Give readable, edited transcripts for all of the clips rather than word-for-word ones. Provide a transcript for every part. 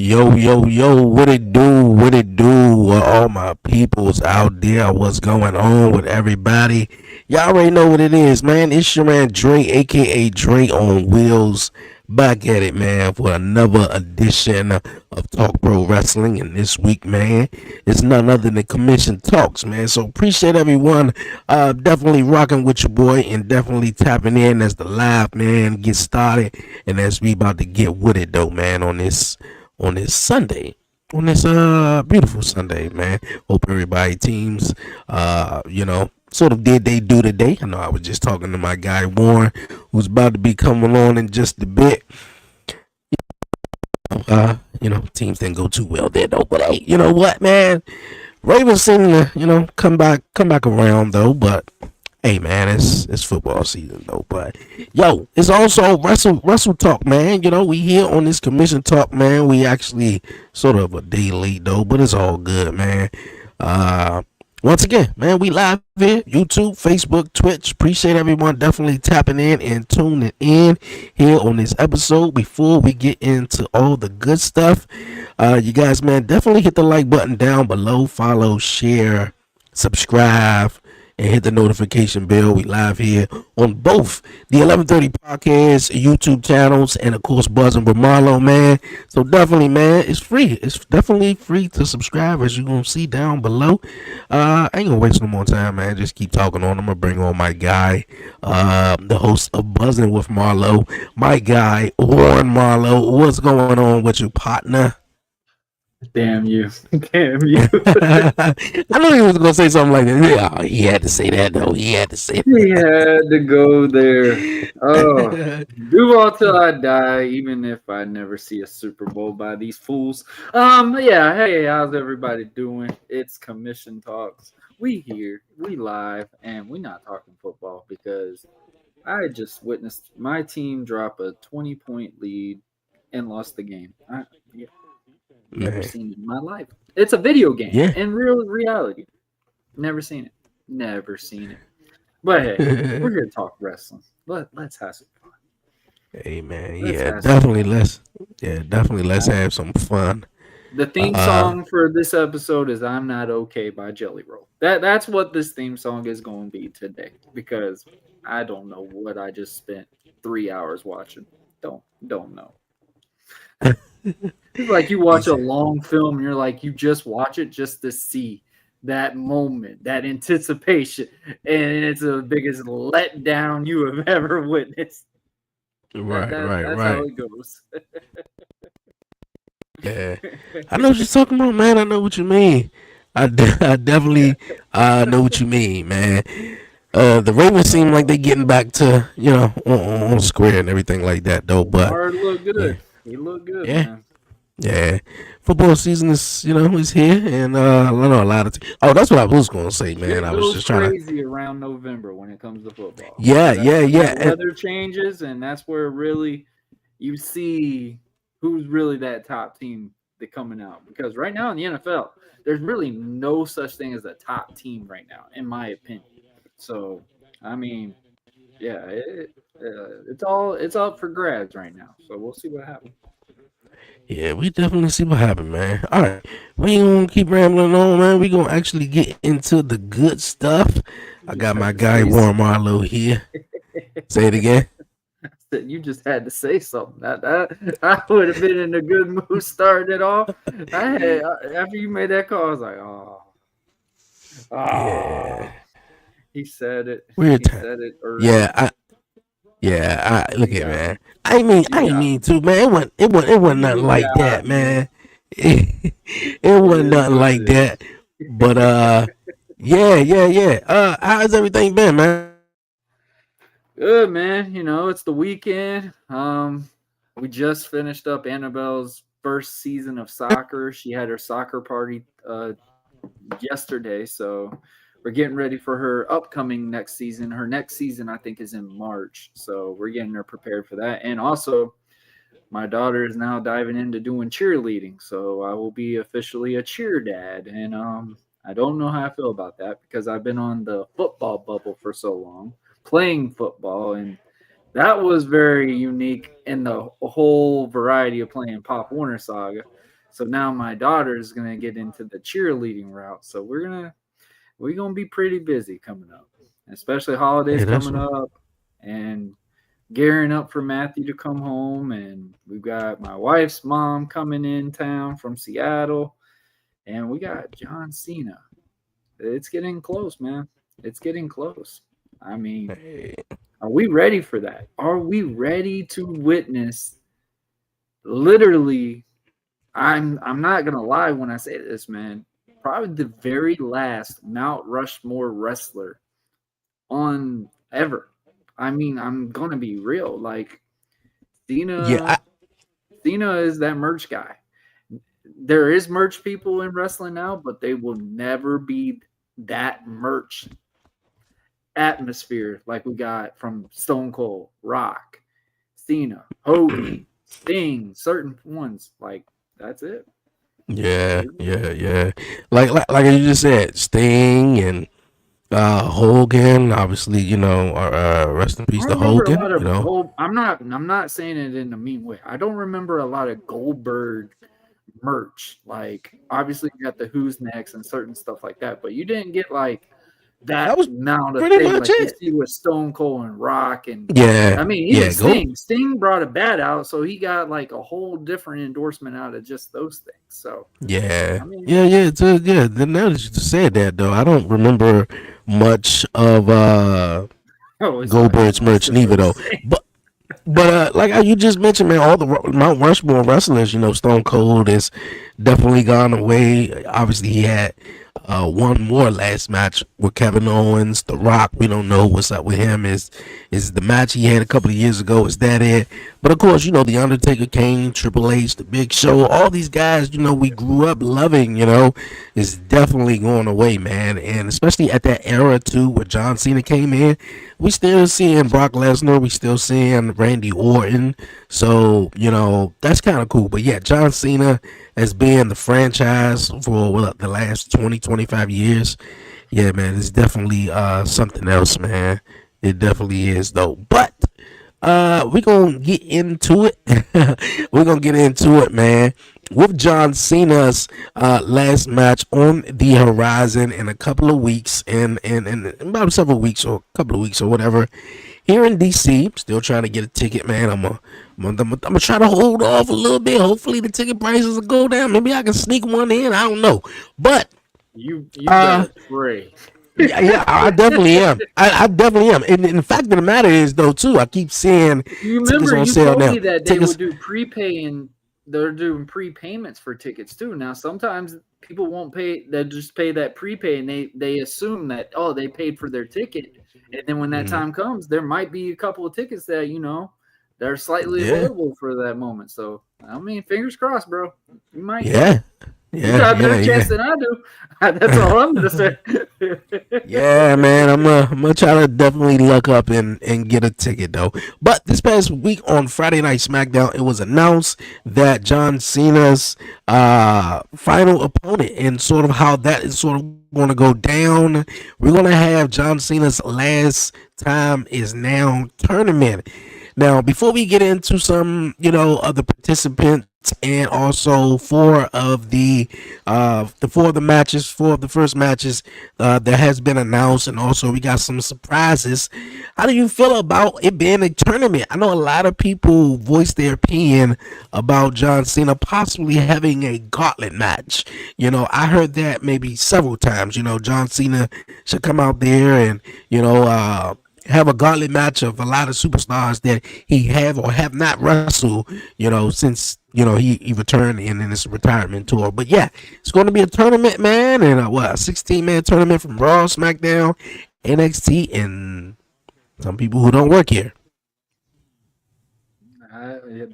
Yo, yo, yo, what it do? What it do? All my peoples out there, what's going on with everybody? Y'all already know what it is, man. It's your man Dre, aka Dre on Wheels, back at it, man, for another edition of Talk Pro Wrestling. And this week, man, it's none other than Commission Talks, man. So appreciate everyone definitely rocking with your boy and definitely tapping in as the live, man, get started. And as we about to get with it, though, man, on this Sunday. On this beautiful Sunday, man. Hope everybody teams sort of did they do today. I know I was just talking to my guy Warren, who's about to be coming on in just a bit. Teams didn't go too well there though. But hey, you know what, man? Ravens seem to, come back around though, but hey man, it's football season though. But yo, it's also wrestle talk, man. We here on this commission talk, man. We actually sort of a day late though, but it's all good, man. Uh Once again, man, we live here, YouTube, Facebook, Twitch. Appreciate everyone definitely tapping in and tuning in here on this episode. Before we get into all the good stuff, you guys, man, definitely hit the like button down below, follow, share, subscribe, and hit the notification bell. We live here on both the 1130 podcast YouTube channels and of course Buzzing with Marlo, man. So definitely, man, it's free. It's definitely free to subscribe, as you're gonna see down below. I ain't gonna waste no more time, man. Just keep talking on. I'm gonna bring on my guy, the host of Buzzing with Marlo, my guy Warren Marlo. What's going on with your partner? Damn you. Damn you. I knew he was going to say something like that. Yeah, he had to say that, though. He had to say that. He had to go there. Oh, Duval till I die, even if I never see a Super Bowl by these fools. Yeah, hey, how's everybody doing? It's Commission Talks. We here, we live, and we not talking football because I just witnessed my team drop a 20-point lead and lost the game. Never seen it in my life. It's a video game in real reality. Never seen it. Never seen it. But hey, we're here to talk wrestling. Let's have some fun. Hey man, let's have some fun. The theme song for this episode is "I'm Not Okay" by Jelly Roll. That's what this theme song is going to be today, because I don't know what I just spent 3 hours watching. Don't know. It's like you watch a long film and you're like, you just watch it just to see that moment, that anticipation, and it's the biggest letdown you have ever witnessed. Right. That's how it goes. Yeah, I know what you're talking about, man. I know what you mean. I definitely know what you mean, man. The Ravens seem like they getting back to on square and everything like that, though. But look good. Yeah. He looked good, man. Yeah, football season is is here, and I know a lot of. That's what I was going to say, man. I was just trying crazy around November when it comes to football. Yeah. Weather changes, and that's where really you see who's really that top team that coming out. Because right now in the NFL, there's really no such thing as a top team right now, in my opinion. So, I mean, yeah, it's up for grabs right now. So we'll see what happens. Yeah, we definitely see what happened, man. All right, we ain't gonna keep rambling on, man. We gonna actually get into the good stuff. I got my guy Warren Marlowe here. Say it again. You just had to say something. I would have been in a good mood starting it off. After you made that call, I was like, yeah. He said it. Weird time. Said it early. Yeah, look at man. I ain't mean to, man. It wasn't nothing like that, man. It wasn't nothing like that. But yeah. How's everything been, man? Good, man. It's the weekend. We just finished up Annabelle's first season of soccer. She had her soccer party yesterday, so we're getting ready for her upcoming next season. Her next season, I think, is in March. So we're getting her prepared for that. And also, my daughter is now diving into doing cheerleading. So I will be officially a cheer dad. And I don't know how I feel about that, because I've been on the football bubble for so long, playing football. And that was very unique in the whole variety of playing Pop Warner Saga. So now my daughter is gonna get into the cheerleading route. So we're gonna be pretty busy coming up, especially holidays Hey, that's coming up, and gearing up for Matthew to come home. And we've got my wife's mom coming in town from Seattle, and we got John Cena. It's getting close, man. It's getting close. I mean, hey, are we ready for that? Are we ready to witness literally? I'm not gonna lie when I say this, man. Probably the very last Mount Rushmore wrestler on ever. I mean, I'm gonna be real. Like yeah, Cena, Cena is that merch guy. There is merch people in wrestling now, but they will never be that merch atmosphere like we got from Stone Cold, Rock, Cena, Hogan, Sting, certain ones. Like that's it. yeah, yeah, yeah. Like you just said, Sting and Hogan. Obviously, rest in I peace to remember a Hogan. lot of Gold. I'm not saying it in a mean way. I don't remember a lot of Goldberg merch. Like obviously you got the Who's Next and certain stuff like that, but you didn't get like that That was amount of pretty thing much like you it. see with Stone Cold and Rock. And Yeah, I mean even yeah. Go. Sting brought a bat out, so he got like a whole different endorsement out of just those things. So Yeah, I mean, yeah, yeah. Yeah. Now that you just said that, though, I don't remember much of I always thought you Goldberg's might merch say what neither, I was though. saying. But like you just mentioned, man, all the Mount Rushmore wrestlers, Stone Cold is definitely gone away. Obviously, he had one more last match with Kevin Owens. The Rock, we don't know what's up with him. Is the match he had a couple of years ago? Is that it? But of course, the Undertaker, Kane, Triple H, The Big Show, all these guys, we grew up loving, is definitely going away, man. And especially at that era too, where John Cena came in, we still seeing Brock Lesnar, we still seeing Randy Orton. So, that's kind of cool. But yeah, John Cena has been the franchise for the last 20, 25 years. Yeah, man, it's definitely something else, man. It definitely is, though. But we're gonna get into it. We're gonna get into it, man. With John Cena's last match on the horizon in a couple of weeks, in about several weeks or a couple of weeks or whatever, here in DC. Still trying to get a ticket, man. I'm gonna try to hold off a little bit. Hopefully, the ticket prices will go down. Maybe I can sneak one in. I don't know, but You uh, better pray. yeah, yeah, I definitely am. I definitely am. And the fact of the matter is, though, too, I keep seeing You tickets remember on you sale told me now. that they would Tickets, do prepay, and they're doing prepayments for tickets too. Now sometimes people won't pay; they just pay that prepay, and they assume that they paid for their ticket, and then when that mm, time comes, there might be a couple of tickets that they're slightly yeah, available for that moment. So I mean, fingers crossed, bro. You might get them. yeah, You yeah, got a better yeah, chance than I do. That's all I'm gonna say. yeah, man. I'm gonna try to definitely luck up and get a ticket though. But this past week on Friday Night SmackDown, it was announced that John Cena's final opponent and sort of how that is sort of going to go down. We're gonna have John Cena's last time is now tournament. Now, before we get into some, of the participants and also four of the first matches that has been announced, and also we got some surprises. How do you feel about it being a tournament? I know a lot of people voiced their opinion about John Cena possibly having a gauntlet match. I heard that maybe several times. John Cena should come out there and have a gauntlet match of a lot of superstars that he have or have not wrestled, since he returned in his retirement tour. But yeah, it's going to be a tournament, man, and a 16-man tournament from Raw, SmackDown, NXT, and some people who don't work here.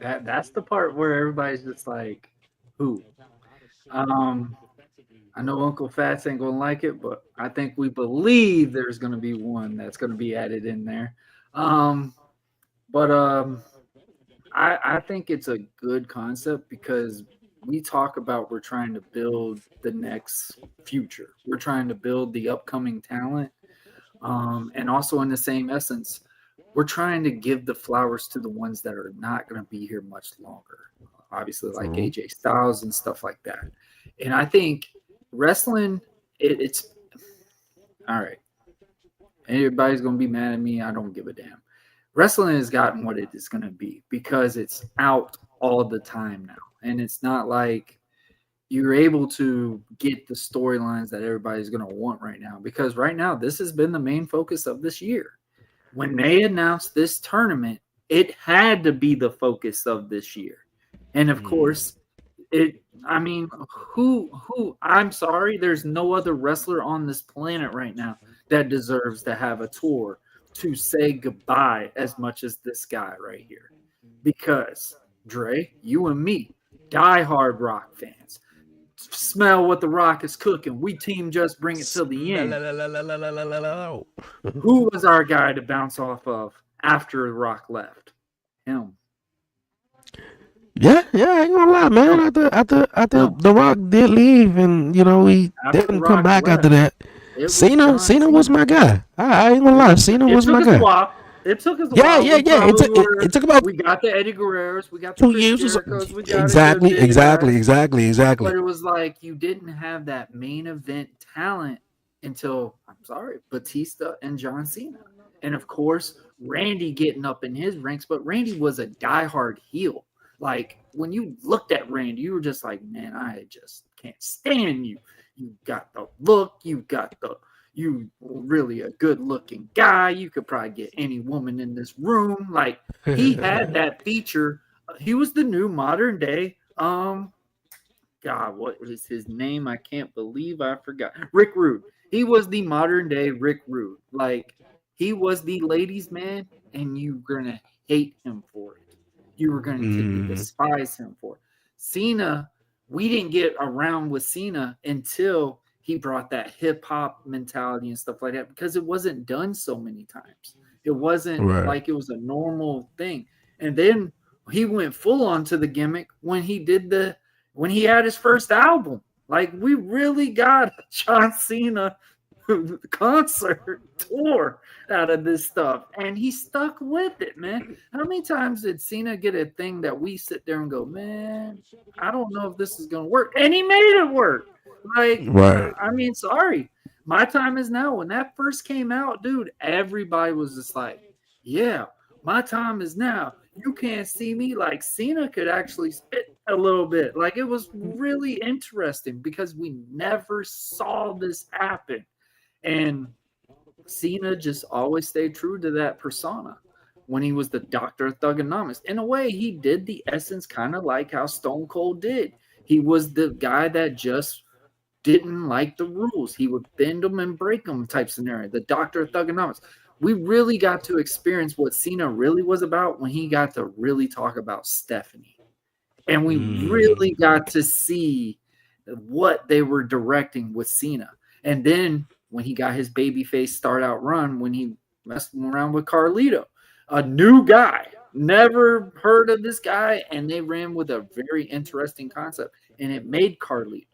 That's the part where everybody's just like, "Who?" Um, I know Uncle Fats ain't gonna like it, but I think we believe there's gonna be one that's gonna be added in there. Um, but I think it's a good concept because we talk about we're trying to build the next future. We're trying to build the upcoming talent, and also in the same essence, we're trying to give the flowers to the ones that are not going to be here much longer. obviously like True. AJ Styles and stuff like that. And I think wrestling, it's all right. Everybody's gonna be mad at me. I don't give a damn. Wrestling has gotten what it is gonna be because it's out all the time now, and it's not like you're able to get the storylines that everybody's gonna want right now. Because right now, this has been the main focus of this year. When they announced this tournament, it had to be the focus of this year, and of Mm. course, it. I mean, who? I'm sorry, there's no other wrestler on this planet right now that deserves to have a tour to say goodbye as much as this guy right here. Because Dre, you and me, diehard Rock fans, smell what the Rock is cooking. We team just bring it to the end. Smell. Who was our guy to bounce off of after Rock left? Him. Yeah, yeah, I ain't gonna lie, man. Him. After Him. The Rock did leave, and he After didn't come Rock back after left, that. it was Cena, John Cena was Cena. my guy. I ain't gonna lie, Cena It was took my us a guy. while. It took us a Yeah, while. yeah, We yeah. It probably took it, were. it took about We got the Eddie Guerreros. We got the 2 Chris years or so. Jerichos. We got a good Exactly, bit of exactly, guys. exactly, But exactly. it was like you didn't have that main event talent until, I'm sorry, Batista and John Cena. And of course, Randy getting up in his ranks, but Randy was a diehard heel. Like when you looked at Randy, you were just like, man, I just can't stand you. You got the look, you really a good looking guy. You could probably get any woman in this room. Like he had that feature. He was the new modern day God, what was his name? I can't believe I forgot. Rick Rude. He was the modern day Rick Rude. Like he was the ladies' man, and you were gonna hate him for it. You were going to Mm, despise him for it. Cena, we didn't get around with Cena until he brought that hip hop mentality and stuff like that because it wasn't done so many times. It wasn't right. like it was a normal thing. And then he went full on to the gimmick when he had his first album. Like we really got a John Cena concert tour out of this stuff, and he stuck with it, man. How many times did Cena get a thing that we sit there and go, man, I don't know if this is gonna work, and he made it work. Like, Right. I mean, sorry, my time is now. When that first came out, dude, everybody was just like, yeah, my time is now. You can't see me. Like Cena could actually spit a little bit. Like it was really interesting because we never saw this happen. And Cena just always stayed true to that persona when he was the Doctor of Thugonomics. In a way, he did the essence kind of like how Stone Cold did. He was the guy that just didn't like the rules. He would bend them and break them type scenario. The Doctor of Thugonomics. We really got to experience what Cena really was about when he got to really talk about Stephanie. And we really Mm, got to see what they were directing with Cena. And then when he got his babyface start out run, when he messed around with Carlito, a new guy, never heard of this guy, and they ran with a very interesting concept, and it made Carlito.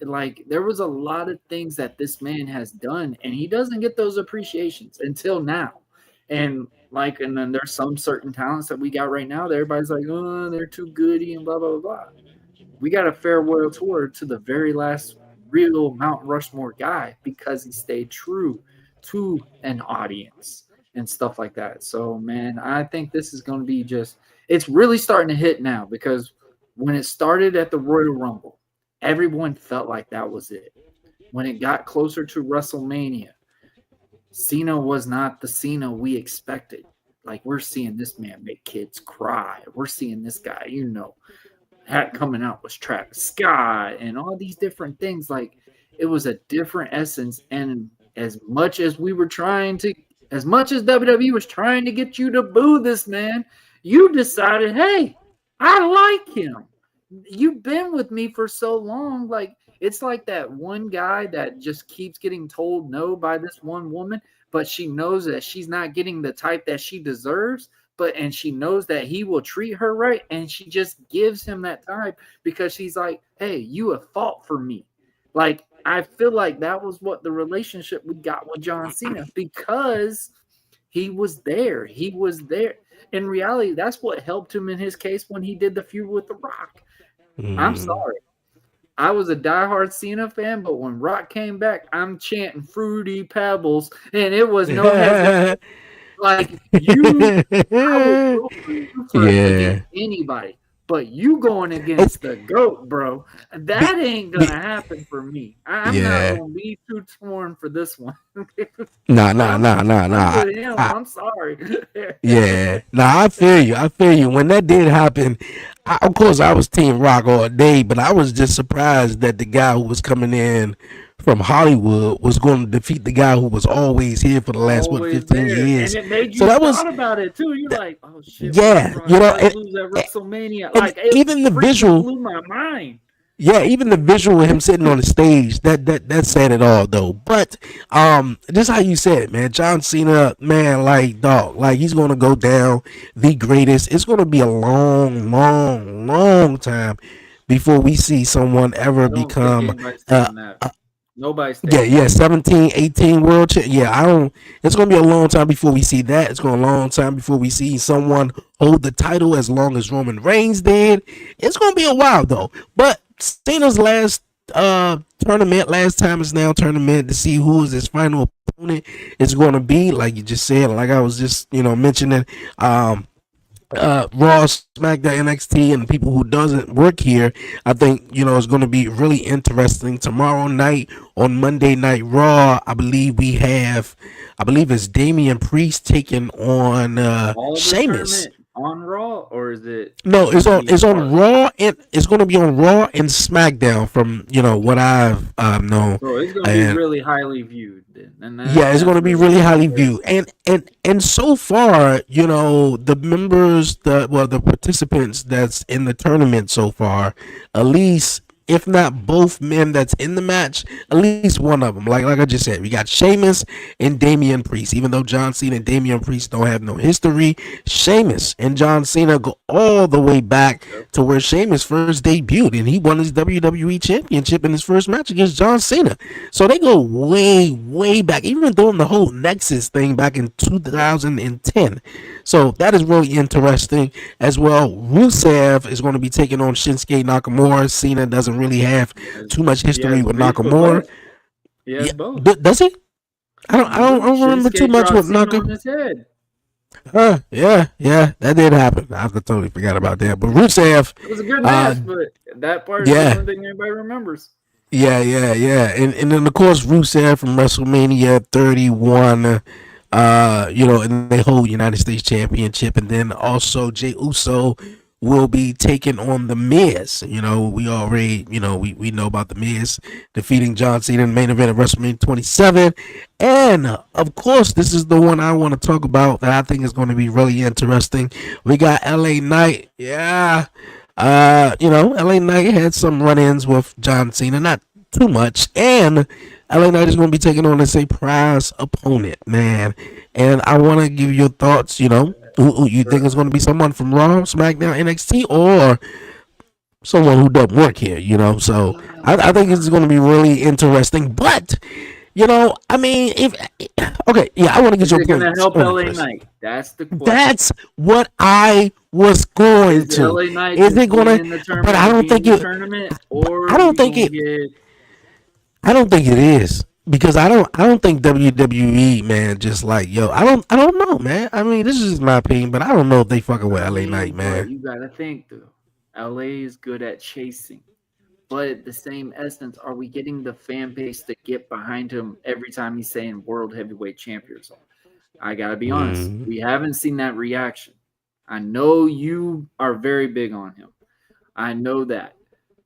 Like there was a lot of things that this man has done, and he doesn't get those appreciations until now. And then there's some certain talents that we got right now that everybody's like, oh, they're too goody and blah blah blah blah. We got a farewell tour to the very last real Mount Rushmore guy because he stayed true to an audience and stuff like that. So, man, I think this is going to be it's really starting to hit now because when it started at the Royal Rumble, everyone felt like that was it. When it got closer to WrestleMania, Cena was not the Cena we expected. Like, we're seeing this man make kids cry. We're seeing this guy, had coming out was Travis Scott and all these different things. Like it was a different essence. And as much as WWE was trying to get you to boo this man, you decided, hey, I like him. You've been with me for so long. Like it's like that one guy that just keeps getting told no by this one woman, but she knows that she's not getting the type that she deserves and she knows that he will treat her right, and she just gives him that time because she's like, hey, you have fought for me. Like I feel like that was what the relationship we got with John Cena because He was there. He was there. In reality, that's what helped him in his case when he did the feud with The Rock. I'm Mm. sorry. I was a diehard Cena fan, but when Rock came back, I'm chanting Fruity Pebbles, and it was no hesitation. Like you, I will root for you for against Yeah. anybody, but you going It's against the goat, bro. be, That ain't be, gonna happen for me. I'm not yeah. gonna be too torn for this one. Nah, nah, I'm nah, nah, I'm nah. with him. I, I'm sorry. Yeah, nah, I feel you. I feel you. When that did happen, of course, I was Team Rock all day, but I was just surprised that the guy who was coming in from Hollywood was going to defeat the guy who was always here for the last, what, Always 15 there, and years. it made So you that was, thought about it too. You're that, like, oh shit, what if yeah, Rock does lose at and, WrestleMania? and Like it even the freaking visual, blew my mind. yeah, even the visual of him sitting on the stage, that said it all though. But just how you said it, man. John Cena, man, like dog, like he's gonna go down the greatest. It's gonna be a long, long, long time before we see someone ever I don't think become anybody's uh, taking that. Nobody's yeah, taking that. yeah, 17, 18 world champ. Yeah, I don't. It's gonna be a long time before we see that. It's gonna be a long time before we see someone hold the title as long as Roman Reigns did. It's gonna be a while though. But Cena's last tournament, last time is now tournament to see who is his final opponent is going to be. Like you just said, like I was just mentioning. Raw, SmackDown, NXT, and people who doesn't work here, I think it's going to be really interesting tomorrow night on Monday Night Raw. I believe it's Damian Priest taking on All this Sheamus. tournament on Raw, or is it No, going to be it's on part? Raw and it's going to be on Raw and SmackDown from what I've known. So it's going to be And really highly viewed then, and yeah, it's going that's to be really really good to highly hear. viewed, and so far, the members, the participants that's in the tournament so far, at least if not both men that's in the match, at least one of them. Like I just said, we got Sheamus and Damian Priest. Even though John Cena and Damian Priest don't have no history, Sheamus and John Cena go all the way back Yep. to where Sheamus first debuted, and he won his WWE Championship in his first match against John Cena. So they go way, way back, even doing the whole Nexus thing back in 2010. So that is really interesting as well. Rusev is going to be taking on Shinsuke Nakamura. Cena doesn't really have too much He history has with beef with Nakamura. both. He has Yeah, both. does he? I Remember, don't remember too Shinsuke much dropped with Cena on Nakamura. his head. Yeah, that did happen. I totally forgot about that. But Rusev, It was a good uh, match, but that part is the yeah, only thing anybody remembers. yeah, and then of course Rusev from WrestleMania 31, and they hold United States Championship, and then also Jay Uso will be taking on the Miz. We already, we know about the Miz defeating John Cena in the main event of WrestleMania 27, and of course this is the one I want to talk about that I think is going to be really interesting. We got LA Knight, yeah. LA Knight had some run-ins with John Cena, not too much, and LA Knight is going to be taking on a surprise opponent, man. And I want to give your thoughts. Who you think is going to be someone from Raw, SmackDown, NXT, or someone who doesn't work here. So I think it's going to be really interesting. But I mean, if okay, yeah, I want to get Is your it going to points help on it LA first. Knight? That's the question. That's what I was going Is to. LA Knight Is just it gonna? winning the But tournament I to don't be in think the it. tournament, But or I are don't we think going it. to get I don't think it is because I don't think WWE, man, just like yo. I don't know, man. I mean, this is just my opinion, but I don't know if they fucking with I LA Knight, mean, but man. you got to think though. LA is good at chasing. But at the same essence, are we getting the fan base to get behind him every time he's saying world heavyweight champions? I got to be honest. Mm, We haven't seen that reaction. I know you are very big on him. I know that.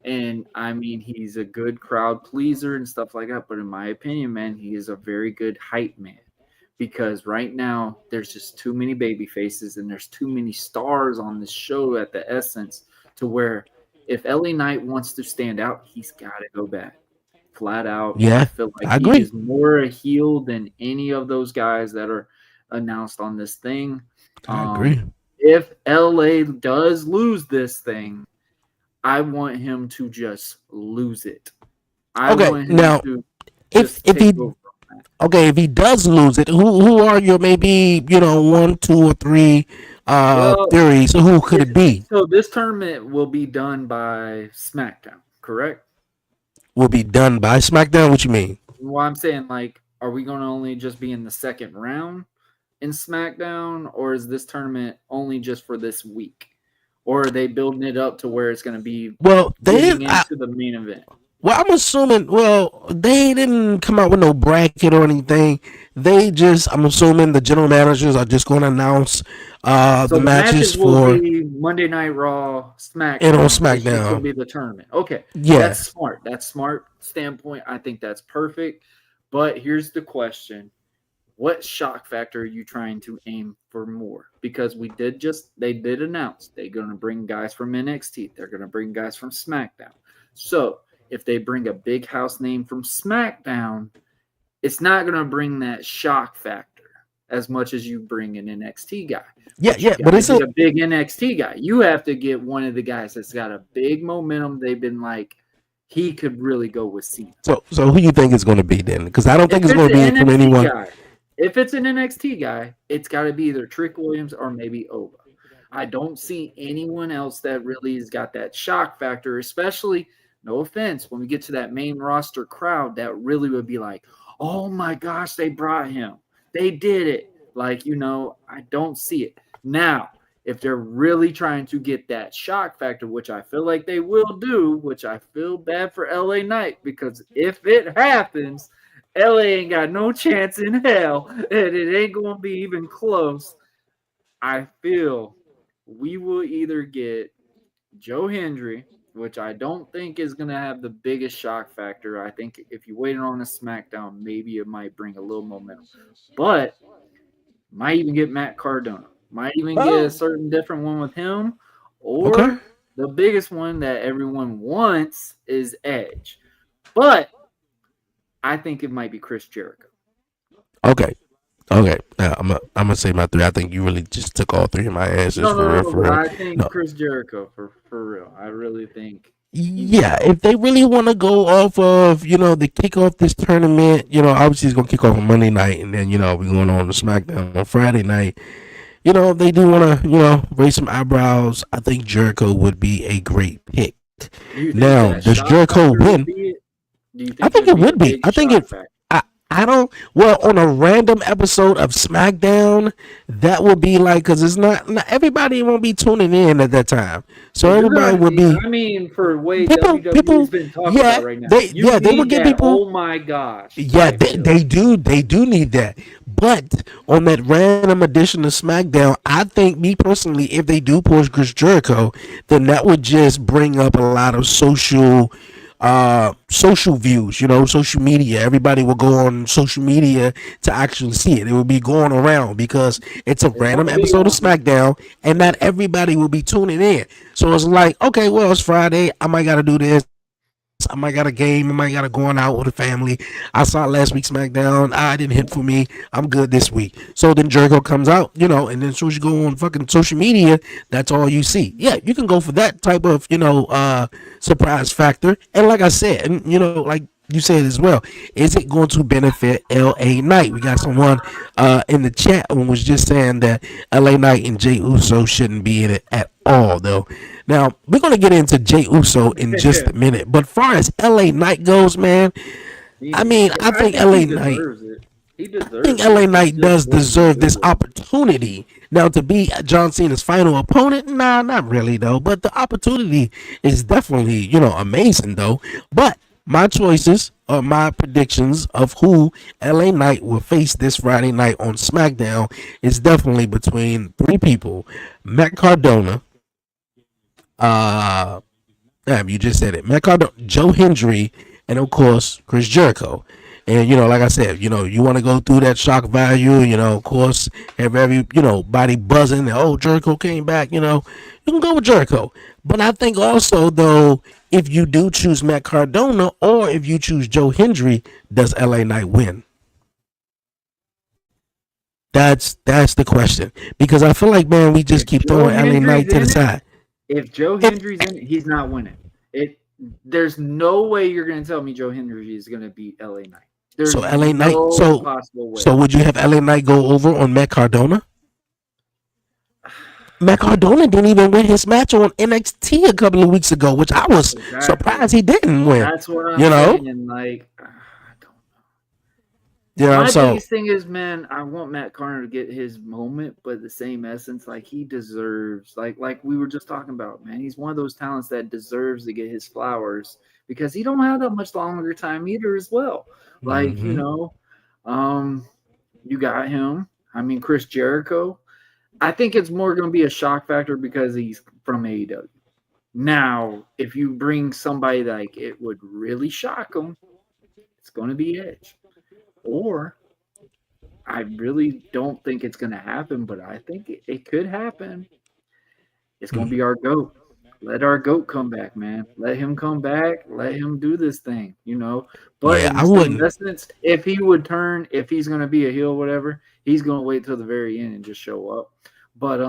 And I mean, he's a good crowd pleaser and stuff like that. But in my opinion, man, he is a very good hype man because right now there's just too many baby faces and there's too many stars on this show at the essence to where if LA Knight wants to stand out, he's got to go back flat out. I yeah, feel like I he agree. is more a heel than any of those guys that are announced on this thing. I Um, agree. if LA does lose this thing, I want him to just lose it. I Okay, want him now to if just if take he over. Okay, if he does lose it, who are your maybe one, two, or three Well, theories? So who could it be? so this tournament will be done by SmackDown, correct? Will be done by SmackDown? What you mean? Well, I'm saying, like, are we going to only just be in the second round in SmackDown, or is this tournament only just for this week? Or are they building it up to where it's going to be Well, they getting didn't. into the main event? Well, I'm assuming. Well, they didn't come out with no bracket or anything. They just. I'm assuming the general managers are just going to announce So the the matches matches will for be Monday Night Raw, and on SmackDown. It's just going SmackDown. to be the tournament. Okay, that's Yeah, smart. That's smart standpoint. I think that's perfect. But here's the question: what shock factor are you trying to aim for more? Because they did announce they're going to bring guys from NXT. They're going to bring guys from SmackDown. So if they bring a big house name from SmackDown, it's not going to bring that shock factor as much as you bring an NXT guy. yeah, But you yeah. got But to it's get a a big NXT guy. You have to get one of the guys that's got a big momentum. They've been like, he could really go with Cena. so who you think it's going to be then? Because I don't think If it's it's going to an be from NXT anyone. guy, if it's an NXT guy, it's got to be either Trick Williams or maybe Ova. I don't see anyone else that really has got that shock factor, especially, no offense, when we get to that main roster crowd that really would be like, oh my gosh, they brought him. They did it. Like, I don't see it. Now, if they're really trying to get that shock factor, which I feel like they will do, which I feel bad for LA Knight, because if it happens, LA ain't got no chance in hell, and it ain't going to be even close. I feel we will either get Joe Hendry, which I don't think is going to have the biggest shock factor. I think if you waited on a SmackDown, maybe it might bring a little momentum. But might even get Matt Cardona. Might even get a Oh, certain different one with him. okay, Or the biggest one that everyone wants is Edge. But I think it might be Chris Jericho. okay, okay. I'm gonna say my three. I think you really just took all three of my answers No, for no, real, no. for But real. I think No, Chris Jericho for real. I really think he's gonna yeah, go. if they really want to go off of, the kick off this tournament, obviously it's going to kick off on Monday night and then, we're going on to SmackDown on Friday night. If they do want to, raise some eyebrows, I think Jericho would be a great pick. Do you think Now, that does shock Jericho factor would win? be it? Do you I think think it'd it be a would be. big I think shock it. factor? I don't. Well, on a random episode of SmackDown, that would be like because it's not everybody won't be tuning in at that time, so Well, you're everybody gonna would need. be I mean, for way people. WWE's been talking Yeah, about right now, they you will need get that. people. Oh my gosh! Yeah, I they, feel. they do. They do need that. But on that random edition of SmackDown, I think me personally, if they do push Chris Jericho, then that would just bring up a lot of social views, social media. Everybody will go on social media to actually see it. It will be going around because it's a It's random gonna be episode of on. SmackDown and not everybody will be tuning in. So it's like, okay, well, it's Friday. I might got to do this. I might got a game. I might got to go on out with the family. I saw last week's SmackDown. It didn't hit for me. I'm good this week. So then Jericho comes out, and then as soon as you go on fucking social media, that's all you see. Yeah, you can go for that type of, surprise factor. And like I said, and like you said as well, is it going to benefit LA Knight? We got someone in the chat who was just saying that LA Knight and Jay Uso shouldn't be in it at all, though. Now we're gonna get into Jay Uso in just a minute, but far as LA Knight goes, man, I mean, I I think think he LA Knight deserves it. He I think deserves LA it. He Knight just does doesn't deserve this do it. opportunity. Now, to be John Cena's final opponent, nah, not really though. But the opportunity is definitely, amazing though. But my choices or my predictions of who LA Knight will face this Friday night on SmackDown is definitely between three people: Matt Cardona, uh, damn, you just said it. Matt Cardona, Joe Hendry, and of course Chris Jericho. And like I said, you want to go through that shock value. Of course, have every body buzzing. Oh, Jericho came back. You can go with Jericho. But I think also though, if you do choose Matt Cardona or if you choose Joe Hendry, does LA Knight win? That's the question because I feel like man, we just If keep Joe throwing LA Hendry's Knight to the in it, side. if Joe If Hendry's in it, he's not winning. It. There's no way you're gonna tell me Joe Hendry is gonna beat LA Knight. There's So LA Knight. no possible So way. would you have LA Knight go over on Matt Cardona? Matt Cardona didn't even win his match on NXT a couple of weeks ago, which I was Exactly. surprised he didn't win. That's what I'm You know, saying. Like, I don't. you know. My So biggest thing is, man, I want Matt Carter to get his moment, but the same essence, like he deserves, like we were just talking about, man. He's one of those talents that deserves to get his flowers because he don't have that much longer time either, as well. Like hmm um, you got him. I mean, Chris Jericho. I think it's more going to be a shock factor because he's from AEW. Now, if you bring somebody like it would really shock him, it's going to be Edge. Or I really don't think it's going to happen, but I think it could happen. It's going to be our GOAT. Let our GOAT come back, man. Let him come back. Let him do this thing. But yeah, in I the same wouldn't. essence, if he would turn, if he's going to be a heel, or whatever, he's going to wait till the very end and just show up. But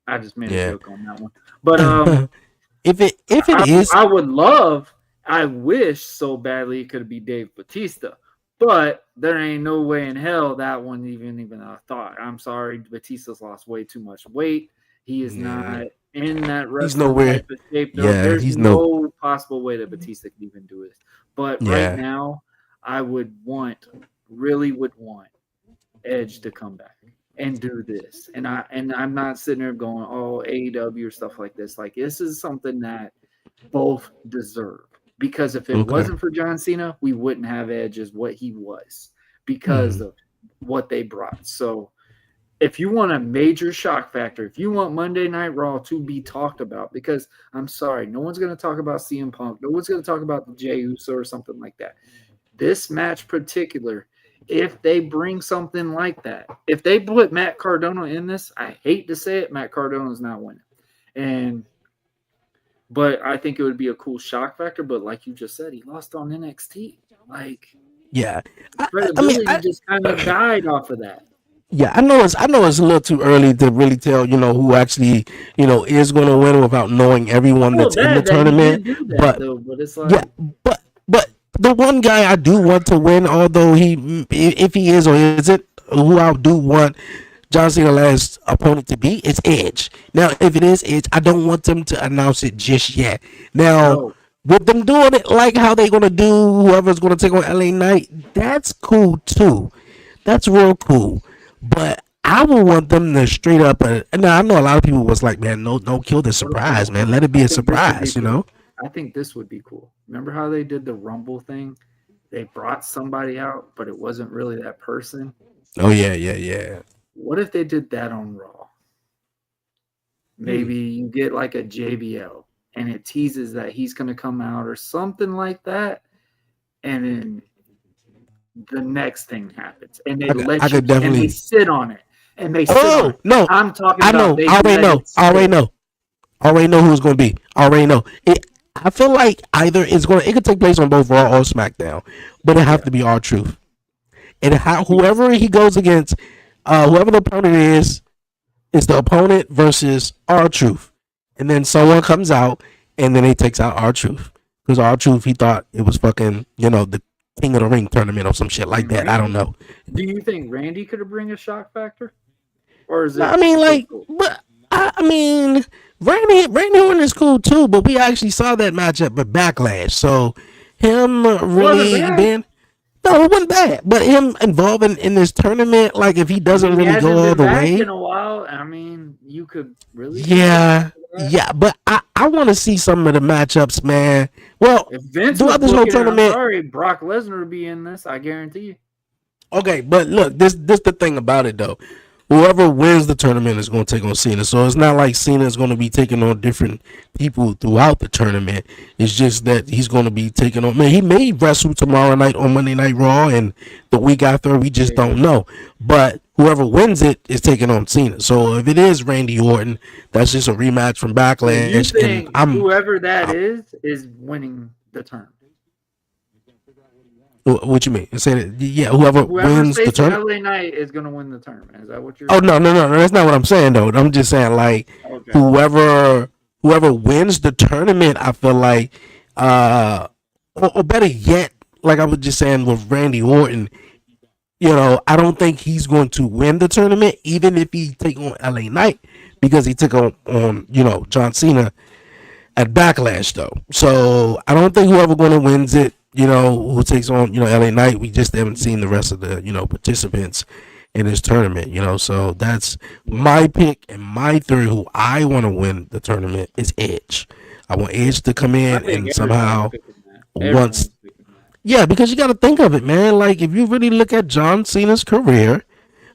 I just made a Yeah. joke on that one. But If it I, is, I would love, I wish so badly it could be Dave Batista, but there ain't no way in hell that one even a thought. I'm sorry, Batista's lost way too much weight. He is yeah, not in that he's wrestling nowhere. type of shape. Yeah, There's he's no. no possible way that Batista can even do it. But right Yeah. now, I really would want Edge to come back and do this. And I'm not sitting there going, oh, AEW or stuff like this. Like this is something that both deserve. Because if it Okay. wasn't for John Cena, we wouldn't have Edge as what he was because Mm. of what they brought. So if you want a major shock factor, if you want Monday Night Raw to be talked about, because I'm sorry, no one's going to talk about CM Punk, no one's going to talk about the Jey Uso or something like that. This match particular, if they bring something like that, if they put Matt Cardona in this, I hate to say it, Matt Cardona's not winning. And but I think it would be a cool shock factor. But like you just said, he lost on NXT. Like Yeah. I mean, credibility just kind of died off of that. yeah, I know it's a little too early to really tell, who actually, is going to win without knowing I everyone feel that's in the bad that he tournament. did do that But though. But it's yeah, like, but the one guy I do want to win, although if he is or isn't, who I do want John Cena's last opponent to be, is Edge. Now, if it is Edge, I don't want them to announce it just yet. Now, no, with them doing it like how they gonna do whoever's gonna take on LA Knight, that's cool too. That's real cool. But I would want them to straight up. And now I know a lot of people was like, man, no, don't kill the surprise, man. Let it be I a think this would be surprise, you cool. know? I think this would be cool. Remember how they did the Rumble thing? They brought somebody out, but it wasn't really that person. Oh yeah, yeah, yeah. What if they did that on Raw? Hmm. Maybe you get like a JBL and it teases that he's going to come out or something like that. And then the next thing happens and they I let you could and they definitely. sit on it and they sit on Oh it. no, I'm talking I about know. they I already let know. it I already sit. know. I already know who it's gonna be. I already know. I feel like either it could take place on both Raw or SmackDown, but it have Yeah. to be our truth. And Yes. whoever he goes against, whoever the opponent is the opponent versus our truth. And then someone comes out and then he takes out our truth. Because our truth, he thought it was fucking, the King of the Ring tournament or some shit like And that. I don't Randy, know. do you think Randy could bring a shock factor? Or is No, I it mean, still like, cool? but I mean, Randy Orton is cool too, but we actually saw that matchup at Backlash. So him It wasn't really bad. being no, it wasn't bad. But him involving in this tournament, like if he doesn't He really go hasn't all been the back way, in a while. I mean, you could really be pushing yeah, for that. yeah. But I want to see some of the matchups, man. Well, If Vince was throughout this whole booking it, I'm tournament, sorry, Brock Lesnar would be in this. I guarantee you. okay. But look, this the thing about it though. Whoever wins the tournament is going to take on Cena. So it's not like Cena is going to be taking on different people throughout the tournament. It's just that he's going to be taking on. Man, he may wrestle tomorrow night on Monday Night Raw, and the week after we just Yeah. don't know. But whoever wins it is taking on Cena. So if it is Randy Orton, that's just a rematch from So you Backlash, and think whoever that is winning the tournament? what you mean? Say that, yeah, whoever Whoever's wins the facing tournament. LA Knight is going to win the tournament. Is that what you're Oh saying? no, that's not what I'm saying though. I'm just saying like Okay. whoever wins the tournament, I feel like, or better yet, like I was just saying with Randy Orton, I don't think he's going to win the tournament, even if he take on LA Knight, because he took on John Cena at Backlash though. So I don't think whoever going to wins it, who takes on LA Knight. We just haven't seen the rest of the participants in this tournament. So that's my pick and my theory. Who I want to win the tournament is Edge. I want Edge to come I in think and somehow once. everyone's picking that. Yeah, because you got to think of it, man. Like if you really look at John Cena's career,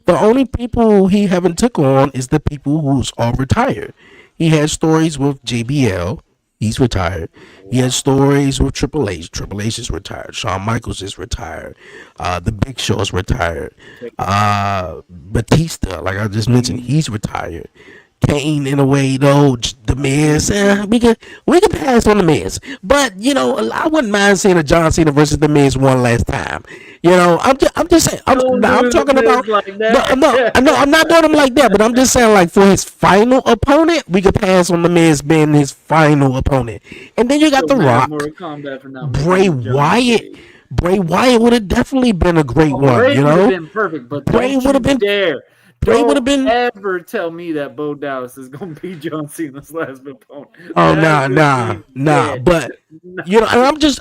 the only people he haven't took on is the people who's all retired. He had stories with JBL. He's retired. He has Wow. stories with Triple H. Triple H is retired. Shawn Michaels is retired. The Big Show is retired. Batista, like I just mentioned, Kane, he's retired. Kane, in a way, though, the Miz, Kane. we can pass on the Miz, but I wouldn't mind seeing a John Cena versus the Miz one last time. I'm just saying. Don't I'm do the talking Miz about like no, no, no. that. I'm not doing him like that, but I'm just saying like for his final opponent, we could pass on the Miz being his final opponent, and then you got So The mad at Rock, Mortal Kombat for not making Bray him Johnny Wyatt. Cage. Bray Wyatt would have definitely been a great Oh, one. Bray would have been perfect, but Bray don't would have you been. dare. Bray would have Don't been. ever tell me that Bo Dallas is going to be John Cena's last opponent. Oh That nah, would nah, be nah. dead. But No.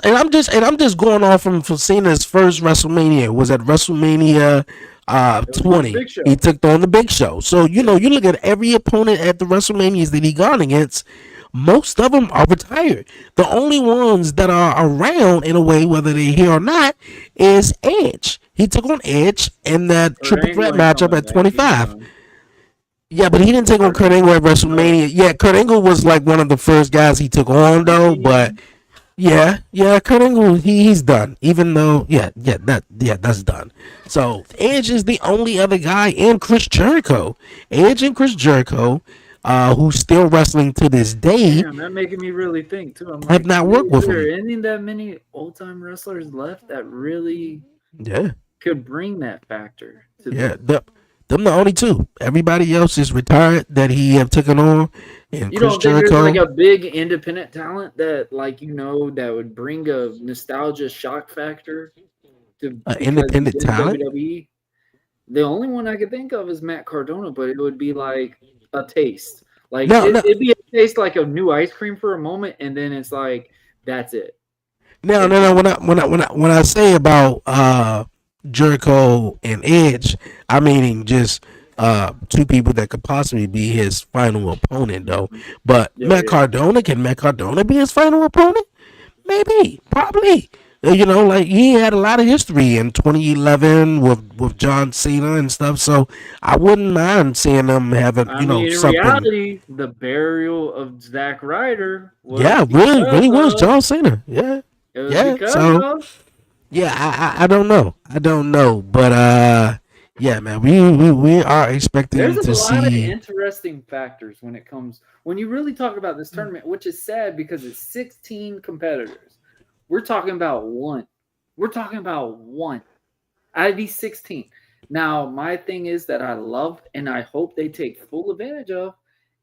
and I'm just going off from Cena's first WrestleMania was at WrestleMania It was against 20. Big Show. He took on the Big Show. So Yeah. you look at every opponent at the WrestleManias that he gone against. Most of them are retired. The only ones that are around in a way, whether they're here or not, is Edge. He took on Edge in that Kurt triple threat Angle ain't matchup coming at back. He's 25. done. Yeah, but he didn't take on Kurt Kurt Angle. Angle at WrestleMania. Yeah, Kurt Angle was like one of the first guys he took on though, but Mania. yeah, Kurt Angle, he's done. Even though, that's done. So Edge is the only other guy, and Chris Jericho. Edge and Chris Jericho, who's still wrestling to this day, Damn, that making me really think too. I'm have like, not worked is with there him. any that many old time wrestlers left that really Yeah, could bring that factor to yeah. the? Them the only two. Everybody else is retired that he have taken on, and You Chris don't think there's like Jericho, a big independent talent that, like, that would bring a nostalgia shock factor to because he's independent in talent. WWE? The only one I could think of is Matt Cardona, but it would be like a taste. Like No, no, it'd be a taste like of new ice cream for a moment, and then it's like that's it. no, It's no, no. gone. When I say about Jericho and Edge, I mean just two people that could possibly be his final opponent though. But Yeah, yeah. Can Matt Cardona be his final opponent? Maybe, probably. Like he had a lot of history in 2011 with John Cena and stuff. So I wouldn't mind seeing them having I mean, in something. reality, the burial of Zack Ryder was Yeah, really, because really was of John Cena. Yeah, it was yeah. because So of yeah, I don't know. I don't know. But yeah, man, we are expecting there's to a lot of see. interesting factors when you really talk about this tournament, which is sad because it's 16 competitors. We're talking about one. We're talking about one out of these 16. Now, my thing is that I love and I hope they take full advantage of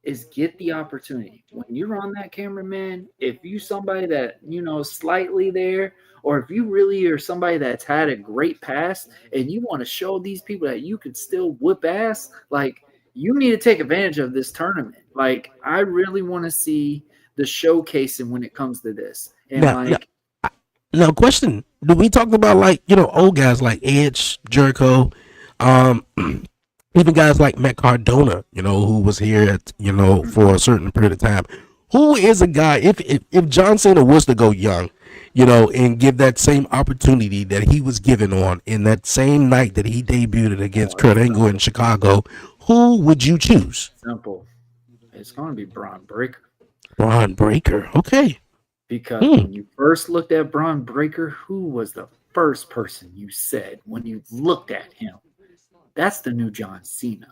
is get the opportunity. When you're on that camera, man, if you somebody that, slightly there, or if you really are somebody that's had a great past and you want to show these people that you can still whip ass, like you need to take advantage of this tournament. Like I really want to see the showcasing when it comes to this. And Now, now, like now, question: do we talk about like old guys like Edge, Jericho, um, even guys like Matt Cardona, who was here at for a certain period of time? Who is a guy if John Cena was to go young, and give that same opportunity that he was given on in that same night that he debuted against Kurt it's Angle in Chicago? Who would you choose? simple. It's going to be Braun Breaker. Braun Breaker. Okay. Because Hmm. when you first looked at Braun Breaker, who was the first person you said when you looked at him? That's the new John Cena.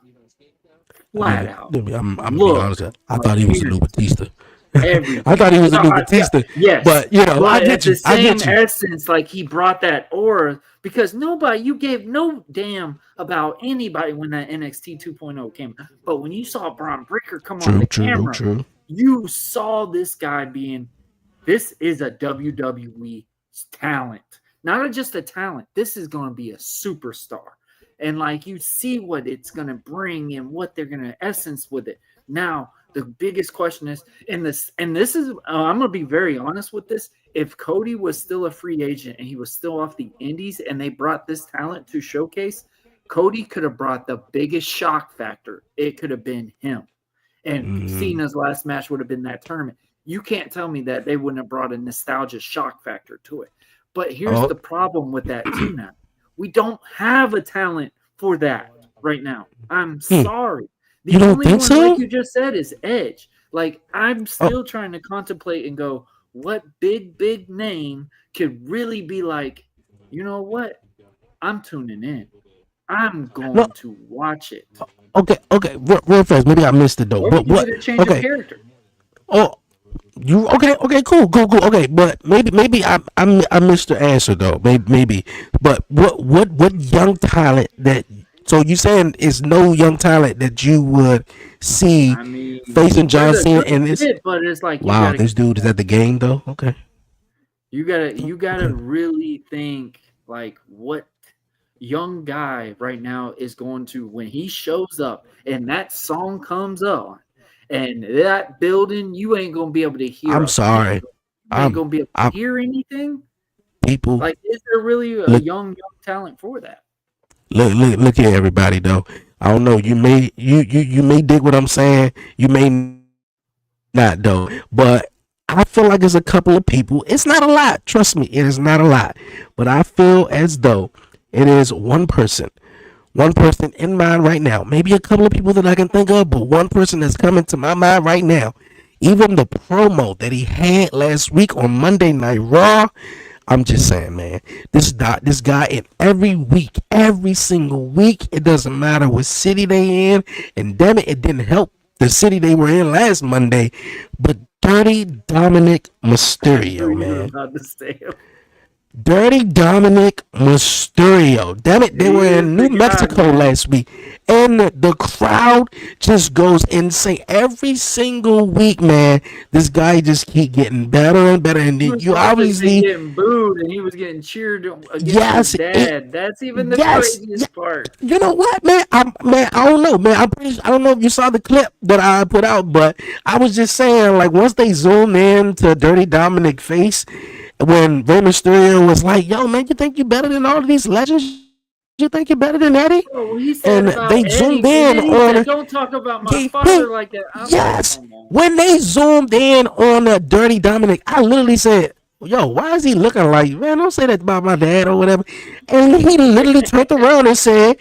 Flat out. I'm gonna be Look, honest. I thought he was a new Batista. I thought everything. he was a new Batista, Yes, but I but at get the you. I same get you. essence, like he brought that aura because you gave no damn about anybody when that NXT 2.0 came. But when you saw Braun Breaker come on the camera, True. you saw this guy being, this is a WWE talent. Not just a talent. This is going to be a superstar. And like you see what it's going to bring and what they're going to essence with it. Now, the biggest question is, this is, I'm going to be very honest with this. If Cody was still a free agent and he was still off the indies and they brought this talent to showcase, Cody could have brought the biggest shock factor. It could have been him. And Cena's last match would have been that tournament. You can't tell me that they wouldn't have brought a nostalgia shock factor to it. But here's the problem with that too now. We don't have a talent for that right now. I'm sorry. The only one, like you just said, is Edge. Like, I'm still trying to contemplate and go, what big name could really be like, you know what? I'm tuning in. I'm going to watch it. Okay. Real fast. Maybe I missed it though. Or But what? A change of character. Oh, you okay? Cool. Okay, but maybe I missed the answer though. Maybe. But what young talent that? So you saying is no young talent that you would see facing John Cena in this? But it's like, wow, this dude is at the game though. Okay. You gotta really think like what young guy right now is going to, when he shows up and that song comes on and that building, you ain't gonna be able to hear. I'm sorry. You ain't gonna be able to hear anything. People like, is there really a young talent for that? Look here, everybody. Though I don't know. You may dig what I'm saying. You may not though. But I feel like there's a couple of people. It's not a lot. Trust me, it is not a lot. But I feel as though it is one person in mind right now. Maybe a couple of people that I can think of, but one person that's coming to my mind right now. Even the promo that he had last week on Monday Night Raw. I'm just saying, man, this guy in every single week, it doesn't matter what city they in, and damn it didn't help the city they were in last Monday, but Dirty Dominic Mysterio, man. Dirty Dominic Mysterio. Damn it, they were in New Mexico last week. And the crowd just goes insane. Every single week, man, this guy just keep getting better and better. And then you obviously getting booed and he was getting cheered against his dad. That's even the craziest part. You know what, man? I don't know, man. I don't know if you saw the clip that I put out, but I was just saying, like, once they zoomed in to Dirty Dominic face, when Rey Mysterio was like, yo, man, you think you're better than all of these legends? You think you're better than Eddie? Oh, he said and they zoomed in on don't talk about my father like that. Yes. When they zoomed in on Dirty Dominic, I literally said, yo, why is he looking like, man, don't say that about my dad or whatever. And he literally turned around and said,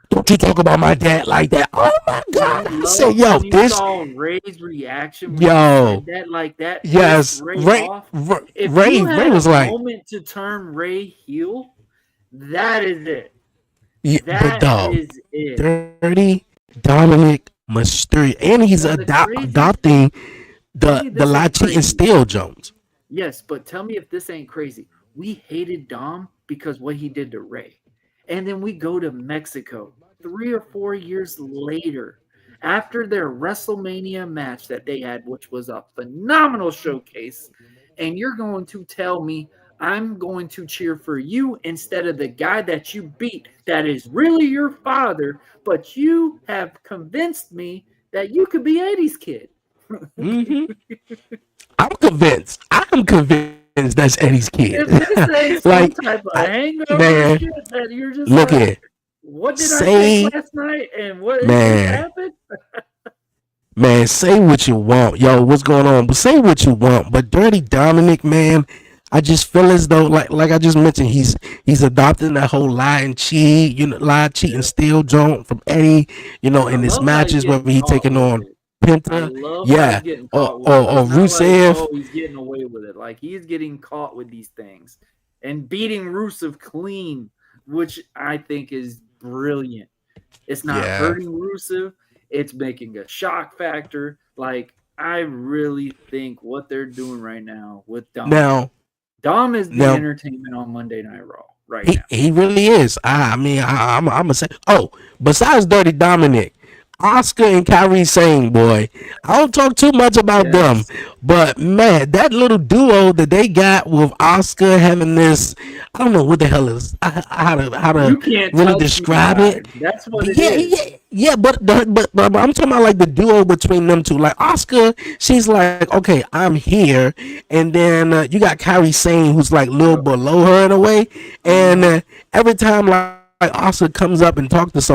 don't you talk about my dad like that. Oh my God. I said, yo, this. Saw Ray's reaction when yo. He said that like that. Yes. Ray was like. Moment to turn Ray heel, that is it. Yeah, that is it. Dirty Dominic Mysterio. And he's adopting the Lachi and Steel Jones. Yes, but tell me if this ain't crazy. We hated Dom because what he did to Ray. And then we go to Mexico 3 or 4 years later after their WrestleMania match that they had, which was a phenomenal showcase. And you're going to tell me I'm going to cheer for you instead of the guy that you beat that is really your father, but you have convinced me that you could be Eddie's kid. Mm-hmm. I'm convinced that's Eddie's kid. Like some type of hangover man, shit that you're just look like, here. What did I say last night and what happened? Man, say what you want. Yo, what's going on? But say what you want. But Dirty Dominic, man, I just feel as though, like I just mentioned, he's adopting that whole lie, cheat, and steal joint from Eddie, in his matches where he taking on Penta, or Rusev. Like, he's getting away with it. Like, he's getting caught with these things and beating Rusev clean, which I think is brilliant. It's not hurting Rusev. It's making a shock factor. Like, I really think what they're doing right now with Dom. Dom is the entertainment on Monday Night Raw now. He really is. I'm going to say, besides Dirty Dominic, Oscar and Kyrie Sane, boy. I don't talk too much about them, Yes. but man, that little duo that they got with Oscar having this, I don't know what the hell is how to You can't really touch me describe it. vibe. That's what But it yeah, is. yeah, yeah. But I'm talking about like the duo between them two. Like Oscar, she's like, okay, I'm here, and then you got Kyrie Sane, who's like a little Yep. below her in a way, and Uh-huh. every time like Oscar comes up and talk to someone,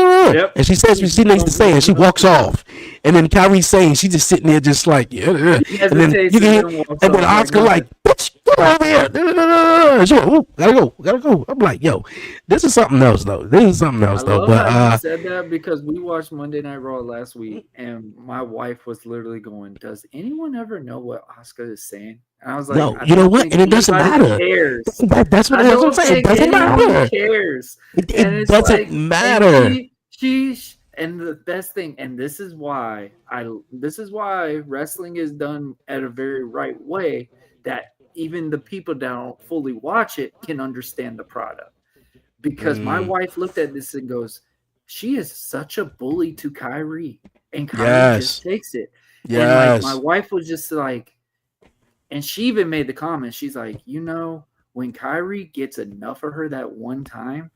and she says what she needs to say, and she walks off, and then Kyrie saying she just sitting there just like He and then you hesitates can and hear, then walks and then off like Oscar like, nothing. bitch, get over here, she went, ooh, gotta go. I'm like, yo, this is something else though. This is something I else though. love But how you said that because we watched Monday Night Raw last week, and my wife was literally going, "Does anyone ever know what Oscar is saying?" And I was like, no, "I you know don't what? think And it doesn't anybody matter. cares. That's what I'm saying. It doesn't Anyone matter. cares." And It it's doesn't like, and matter. and the best thing, and this is why wrestling is done at a very right way that even the people that don't fully watch it can understand the product because my Mm, wife looked at this and goes, "She is such a bully to Kyrie," and Kyrie just yes, takes it. And like my yes, wife was just like, and she even made the comment. She's like, when Kyrie gets enough of her that one time,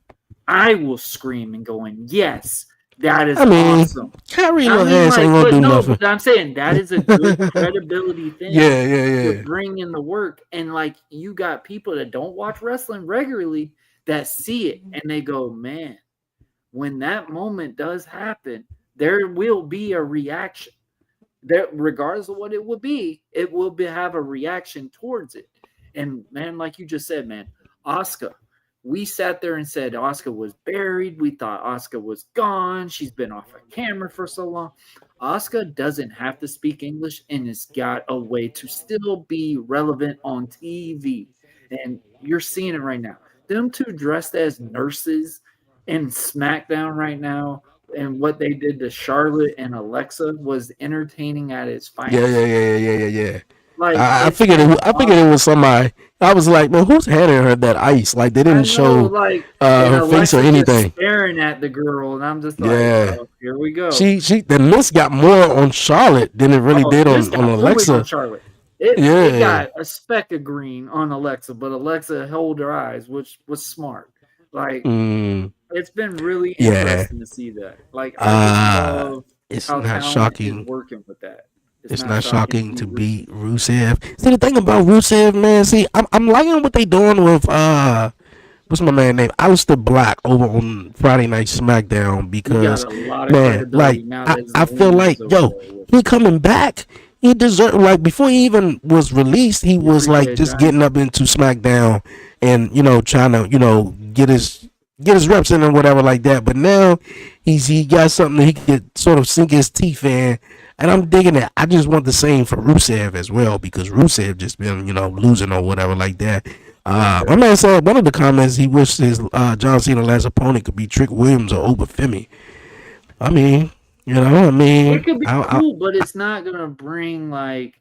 I will scream and going, "Yes, that is I mean, awesome." Kyrie I little mean, ass ain't like, gonna but do no, nothing. but I'm saying that is a good credibility thing Yeah, yeah, to yeah. bring in the work. And like, you got people that don't watch wrestling regularly that see it and they go, man, when that moment does happen, there will be a reaction. There, regardless of what it will be, it will have a reaction towards it. And man, like you just said, man, Oscar, we sat there and said Oscar was buried. We thought Oscar was gone. She's been off of camera for so long. Oscar doesn't have to speak English and has got a way to still be relevant on TV. And you're seeing it right now. Them two dressed as nurses in SmackDown right now and what they did to Charlotte and Alexa was entertaining at its Yeah, yeah, finest. yeah, yeah, yeah, yeah, yeah. Like I it's figured been I figured it was somebody. I was like, man, who's handing her that ice? Like they I didn't know, show like, and her face or Alexa just anything. staring at the girl, and I'm just like, Yeah, here we go. she the miss got more on Charlotte than it really Oh, did this on got fully on Alexa. Charlotte. It Yeah, got a speck of green on Alexa, but Alexa held her eyes, which was smart. Like mm, it's been really yeah. interesting to see that. Like I just Uh, love it's how not talent is shocking. working with that. It's It's not not shocking to shocking be to Rusev. beat Rusev. See the thing about Rusev, man. See, I'm liking what they doing with what's my man name? Alistair Black over on Friday Night SmackDown He got because a lot of man, credibility like now I, that I feel Zelina is like over yo, there with he him. coming back. He deserved like before he even was released, he He was like appreciate just Giant. getting up into SmackDown and trying to get his reps in or whatever like that. But now he got something that he could sort of sink his teeth in, and I'm digging it. I just want the same for Rusev as well because Rusev just been losing or whatever like that. My Okay. man said one of the comments he wished his John Cena last opponent could be Trick Williams or Obafemi. I mean, It could be I cool, but it's not gonna bring like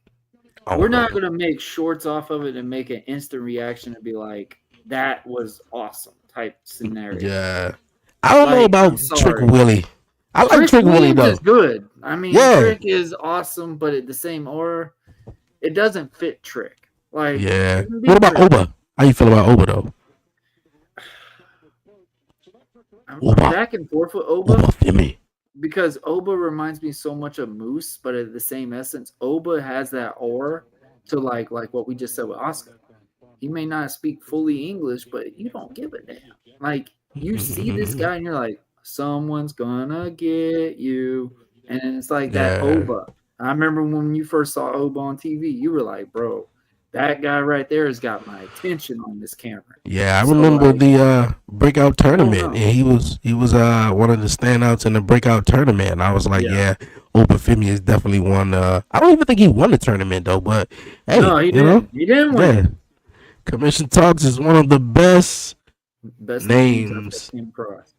I we're don't not know. gonna make shorts off of it and make an instant reaction and be like, that was awesome type scenario. Yeah, I don't know Like, I'm about Trick sorry. Willie. I like Trick Trick Willie Williams though. is good. I mean, Yeah, Trick is awesome, but at the same aura, it doesn't fit Trick. Like, yeah. you can What be about Trick. Oba? How you feel about Oba though? I'm Oba, back and forth with Oba Obafemi. because Oba reminds me so much of Moose, but at the same essence, Oba has that aura to like what we just said with Oscar. He may not speak fully English, but you don't give a damn. Like you see this guy and you're like, someone's gonna get you. And it's like that Yeah. Oba. I remember when you first saw Oba on TV, you were like, bro, that guy right there has got my attention on this camera. Yeah, I So remember like, the breakout I don't tournament, know. and he was one of the standouts in the breakout tournament. And I was like, Yeah. yeah, Obafemi is definitely one. I don't even think he won the tournament though, but hey, No, he didn't. He didn't win yeah, it. Commission Talks is one of the best Best names I've names. came across.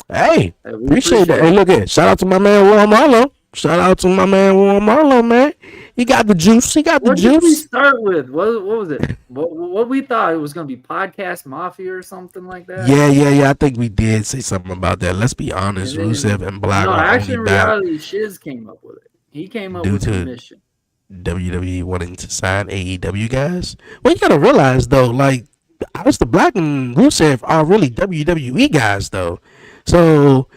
Hey, Hey, we appreciate that. appreciate Hey, it. look at shout out to my man Ron Marlowe. Shout out to my man Warren Marlowe, man. He got the juice. He got the What did we juice. start with? What was it? What we thought it was going to be podcast mafia or something like that. Yeah. I think we did say something about that. Let's be honest. And then Rusev and Black no, are actually, only in back reality, Shiz came up with it. He came up due with the to mission. WWE wanting to sign AEW guys. Well, you gotta realize though, like Aleister Black and Rusev are really WWE guys though. So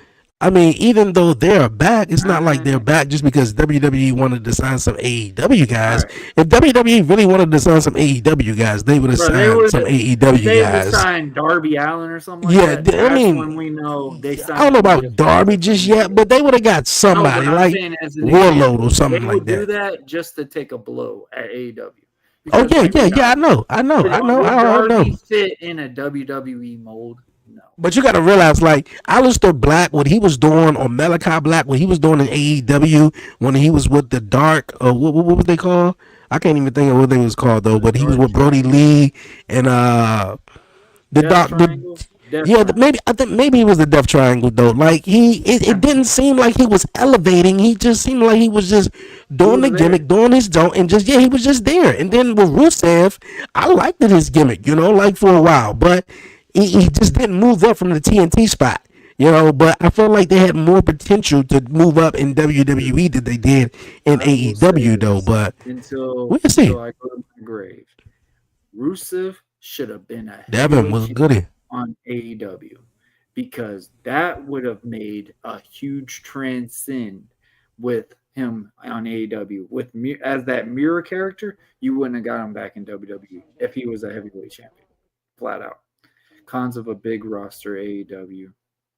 I mean, even though they're back, it's not like they're back just because WWE wanted to sign some AEW guys. Right. If WWE really wanted to sign some AEW guys, they would have signed some AEW They would guys. sign Darby Allin or something like Yeah, that. I That's mean, when we know they signed. I don't know about Darby just yet, but they would have got somebody No, like Warlord or something like that. They would do that. that just to take a blow at AEW. Oh yeah. I know. Would Darby fit in a WWE mold? No. But you got to realize, like Aleister Black, what he was doing, or Malachi Black, what he was doing in AEW when he was with the Dark, what was they called? I can't even think of what they was called though. But he was with Brody Lee and the Dark. I think maybe he was the Death Triangle though. Like it didn't seem like he was elevating. He just seemed like he was just doing the gimmick, doing his don't, and just he was just there. And then with Rusev, I liked his gimmick, like for a while, but he just didn't move up from the TNT spot. But I felt like they had more potential to move up in WWE than they did in AEW, though. But we'll see. Until I go to my grave, Rusev should have been a Devin was goody on AEW because that would have made a huge transcend with him on AEW. With as that mirror character, you wouldn't have got him back in WWE if he was a heavyweight champion, flat out. Cons of a big roster AEW.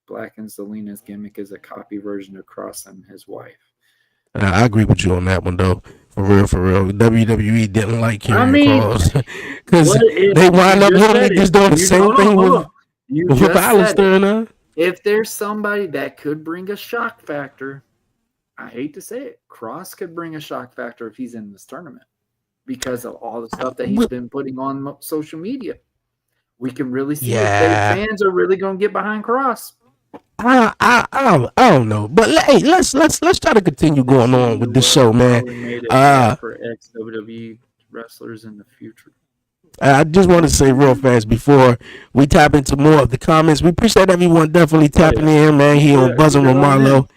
Black and Selena's gimmick is a copy version of Cross and his wife. I agree with you on that one, though. For real. WWE didn't like hearing Cross because they wind up just doing the same thing with Aleister. If there's somebody that could bring a shock factor, I hate to say it, Cross could bring a shock factor if he's in this tournament because of all the stuff that he's been putting on social media. We can really see if fans are really going to get behind Cross. I don't know, but hey, let's try to continue going on with this show, man. For ex-WWE wrestlers in the future. I just want to say real fast before we tap into more of the comments. We appreciate everyone definitely tapping in, man. Here on Buzzing with Marlo.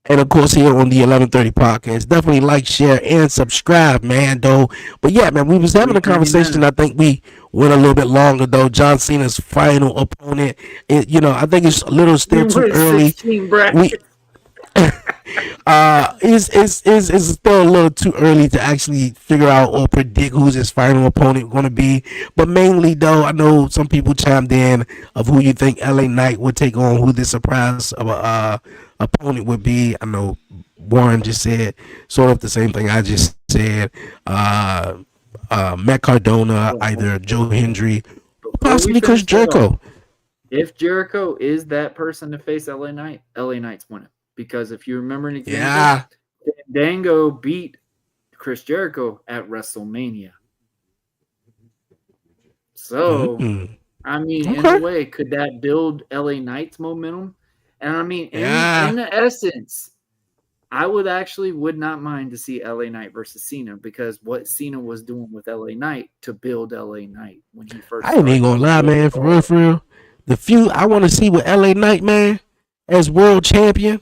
And of course, here on the 1130 podcast, definitely like, share, and subscribe, man. Though, but yeah, man, we was having a conversation. I think we went a little bit longer though. John Cena's final opponent. I think it's a little still too early. It's still a little too early to actually figure out or predict who's his final opponent going to be. But mainly, though, I know some people chimed in of who you think LA Knight would take on, who the surprise of opponent would be. I know Warren just said sort of the same thing I just said. Matt Cardona, either Joe Hendry, possibly Chris Jericho. If Jericho is that person to face LA Knight's winning. Because if you remember an example, Dango beat Chris Jericho at WrestleMania. So, I mean, in a way, could that build LA Knight's momentum? And I mean, in essence, I would not mind to see LA Knight versus Cena because what Cena was doing with LA Knight to build LA Knight when he first. I ain't gonna lie, man. For real. The feud I want to see with LA Knight, man, as world champion,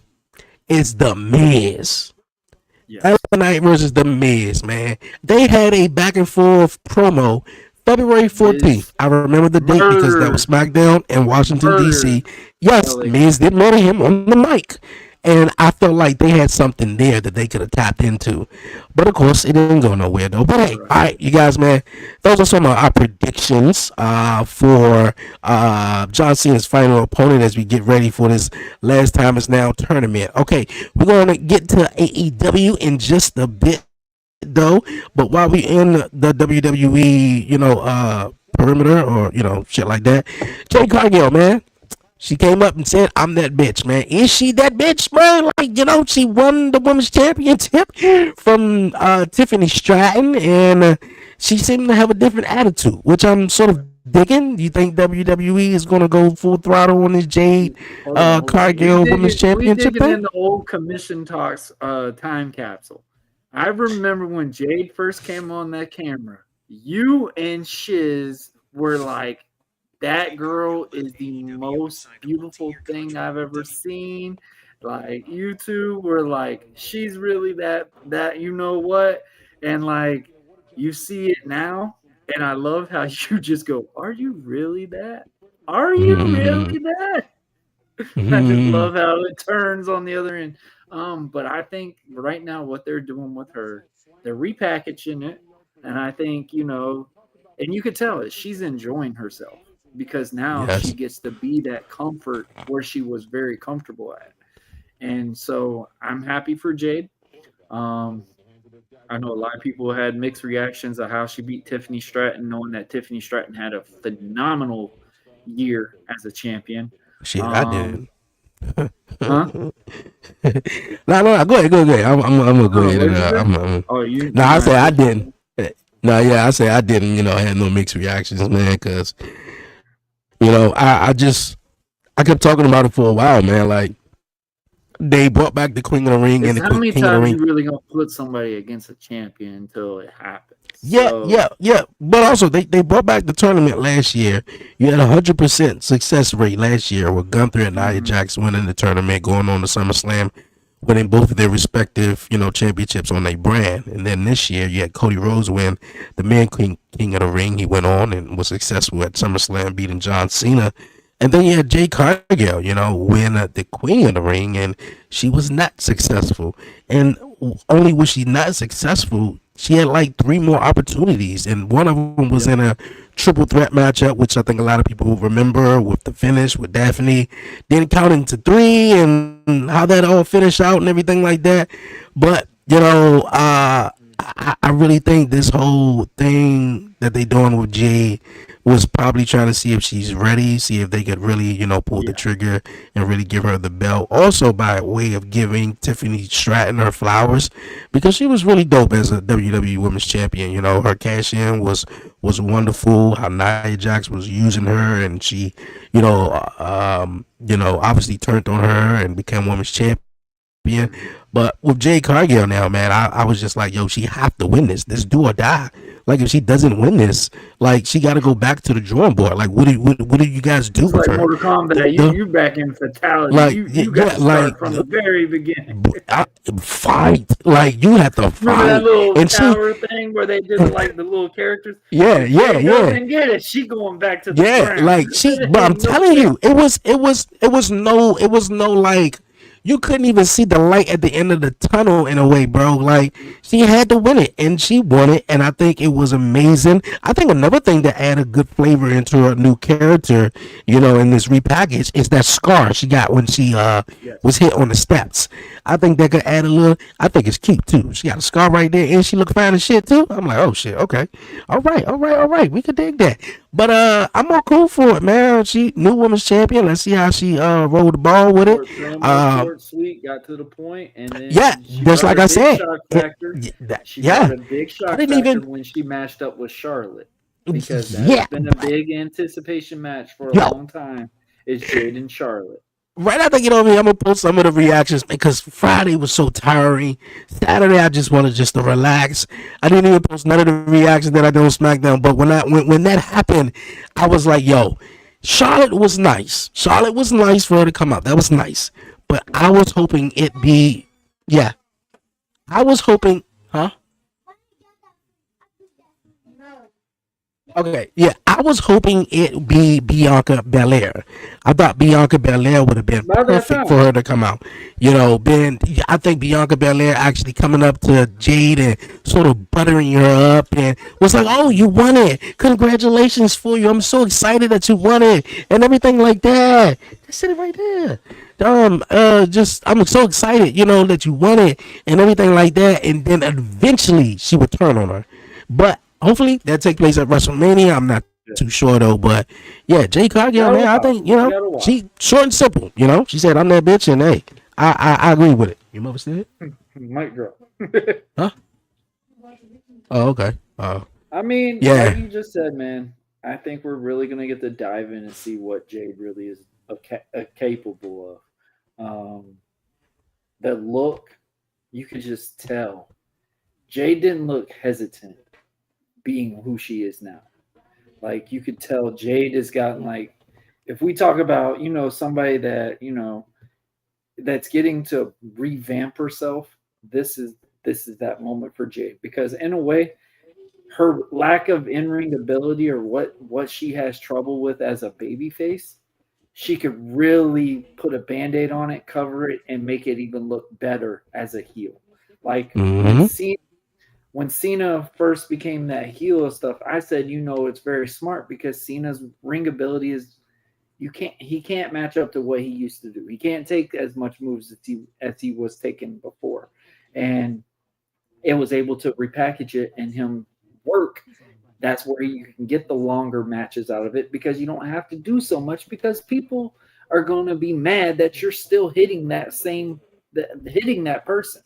is The Miz. Yes. LA Knight versus The Miz, man. They had a back and forth promo February 14th. I remember the date because that was SmackDown in Washington, D.C. Yes, Miz did murder him on the mic. And I felt like they had something there that they could have tapped into. But, of course, it didn't go nowhere, though. But, hey, all right, you guys, man, those are some of our predictions for John Cena's final opponent as we get ready for this Last Time Is Now tournament. Okay, we're going to get to AEW in just a bit, though. But while we in the WWE, perimeter or, shit like that, Jade Cargill, man. She came up and said, I'm that bitch, man. Is she that bitch, man? Like, she won the women's championship from Tiffany Stratton, and she seemed to have a different attitude, which I'm sort of digging? You think WWE is gonna go full throttle on this Jade Hold on, hold on. Cargill Women's We Championship digging thing? in the old commission talks time capsule. I remember when Jade first came on that camera. You and Shiz were like, that girl is the most beautiful thing I've ever seen. Like you two were like, she's really that you know what? And like you see it now, and I love how you just go, are you really that? Are you Mm-hmm. really that? I just Mm-hmm. love how it turns on the other end. But I think right now what they're doing with her, they're repackaging it, and I think and you could tell it. She's enjoying herself because now she Yes. gets to be that comfort where she was very comfortable at, and so I'm happy for Jade. Um, I know a lot of people had mixed reactions of how she beat Tiffany Stratton, knowing that Tiffany Stratton had a phenomenal year as a champion. Shit, I Um, did. huh? No, no, go ahead, go ahead. I'm gonna go Oh, ahead and what'd you say? I'm Oh, you no, you're I not say I able didn't. to. No, yeah, I say I didn't. I had no mixed reactions, man, because I kept talking about it for a while, man. Like they brought back the Queen of the Ring and It's the how many King of the times Ring. you really gonna put somebody against a champion until it happens. Yeah, So yeah, yeah. But also, they brought back the tournament last year. You had 100% success rate last year with Gunther and Nia mhm. Jax winning the tournament, going on to SummerSlam, winning both of their respective, championships on their brand. And then this year, you had Cody Rhodes win the Man King of the Ring. He went on and was successful at SummerSlam, beating John Cena. And then you had Jade Cargill, win the Queen of the Ring, and she was not successful. And only was she not successful, she had like three more opportunities, and one of them was Yep. in a triple threat matchup, which I think a lot of people remember with the finish with Daphne. Didn't count into three, and how that all finished out and everything like that. But I really think this whole thing that they doing with Jade was probably trying to see if she's ready, see if they could really, pull the Yeah. trigger and really give her the belt. Also, by way of giving Tiffany Stratton her flowers, because she was really dope as a WWE Women's Champion. Her cash in was wonderful. How Nia Jax was using her, and she, obviously turned on her and became Women's Champion. But Mhm. with Jade Cargill now, man, I was just like, yo, she have to win this. This do or die. Like if she doesn't win this, like she got to go back to the drawing board. Like what did you guys do It's with like her? Mortal Kombat. You The you back in fatality. like You got yeah, to like start from the very beginning. fight. Like you have to Remember that fight, little and she tower thing where they did like the little characters? yeah, If yeah, Jay yeah. doesn't get it, she going back to the Yeah, ground. like she, but I'm Ain't no telling chance. you, it was no like you couldn't even see the light at the end of the tunnel in a way, bro. Like she had to win it, and she won it, and I think it was amazing. I think another thing that added good flavor into her new character, in this repackage, is that scar she got when she Yes. was hit on the steps. I think that could add a little. I think it's cute too. She got a scar right there, and she look fine as shit too. I'm like, oh shit, okay, all right, all right, all right. We could dig that. But I'm all cool for it, man. She new women's champion. Let's see how she rolled the ball with it. Short promo, Um, short, sweet, got to the point, and yeah, then she just brought like a I big said. shock factor. She brought Yeah, a big I shock didn't factor even. when she matched up with Charlotte because that has Yeah, been a big anticipation match for a yo, long time. Is Jade and Charlotte. right after I get over here, I'm gonna post some of the reactions because Friday was so tiring. Saturday, I just wanted just to relax. I didn't even post none of the reactions that I did on SmackDown. But when that happened, I was like, yo, Charlotte was nice. Charlotte was nice for her to come out. That was nice. But I was hoping it be, yeah. I was hoping, huh? Okay, yeah, I was hoping it be Bianca Belair. I thought Bianca Belair would have been About that perfect for time. her to come out. I think Bianca Belair actually coming up to Jade and sort of buttering her up and was like, "Oh, you won it! Congratulations for you! I'm so excited that you won it and everything like that." I said it right there. Just I'm so excited, that you won it and everything like that. And then eventually she would turn on her. But hopefully that take place at WrestleMania. I'm not too Yeah. sure though. But yeah, Jay Cargill, man, I Got a think while. You got a while. she short and simple. She said I'm that bitch, and hey, I agree with it. You understand? Mic drop. Huh? Oh, okay. I mean, Yeah. like you just said, man. I think we're really going to get to dive in and see what Jade really is capable of. The look, you could just tell. Jade didn't look hesitant being who she is now. Like you could tell Jade has gotten like, if we talk about, somebody that, that's getting to revamp herself, this is that moment for Jade because in a way her lack of in-ring ability or what she has trouble with as a baby face, she could really put a band-aid on it, cover it, and make it even look better as a heel. Like Mm-hmm. when Cena first became that heel and stuff, I said, it's very smart because Cena's ring ability is he can't match up to what he used to do. He can't take as much moves as he was taking before. And it was able to repackage it and him work. That's where you can get the longer matches out of it because you don't have to do so much because people are going to be mad that you're still hitting that person.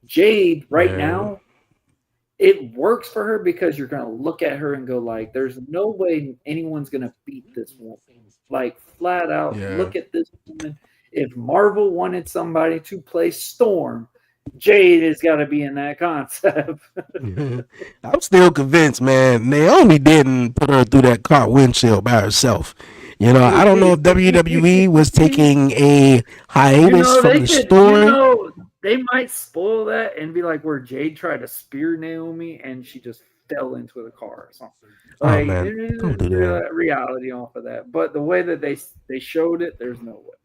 Jade right Yeah. now, it works for her because you're going to look at her and go like, there's no way anyone's going to beat this woman. Like flat out, Yeah. look at this woman. If Marvel wanted somebody to play Storm, Jade has got to be in that concept. I'm still convinced, man. Naomi didn't put her through that car windshield by herself. I don't know if WWE was taking a hiatus from They the could, story. they might spoil that and be like where Jade tried to spear Naomi and she just fell into the car or something. Oh Like man, don't do that. reality off of that. But the way that they showed it, there's no way.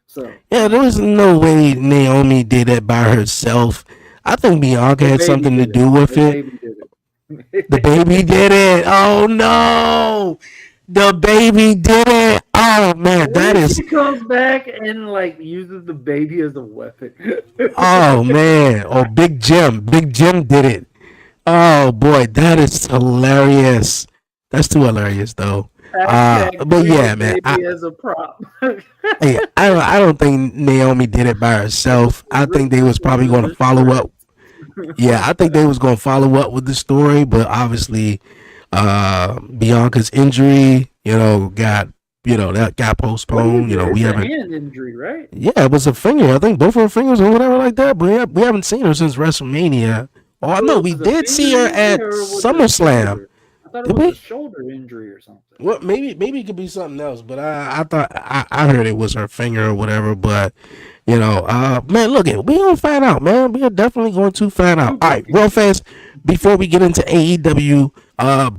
So Yeah, there was no way Naomi did it by herself. I think Bianca the had baby something to did it. do with The it. baby did The it. baby did it. Oh no, the baby did it. Oh man, that When is. she comes back and like uses the baby as a weapon. Oh man, oh Big Jim, Big Jim did it. Oh boy, that is hilarious. That's too hilarious though. Hashtag But treat a yeah, man, baby as a prop. I don't think Naomi did it by herself. I think they was probably going to The follow up. shreds. Yeah, I think they was going to follow up with the story, but obviously, Bianca's injury, that got What do you postponed. do? We It's a haven't. hand injury, right? Yeah, it was a finger. I think both of her fingers or whatever like that. But we haven't seen her since WrestleMania. Oh no, So we it was a did see finger her injury at or was it a SummerSlam. shoulder? I thought it Did was a we? shoulder injury or something. Well, maybe it could be something else, but I thought I heard it was her finger or whatever. But man, look it, we gonna find out, man. We are definitely going to find out. Too All right, bookie. real fast before we get into AEW,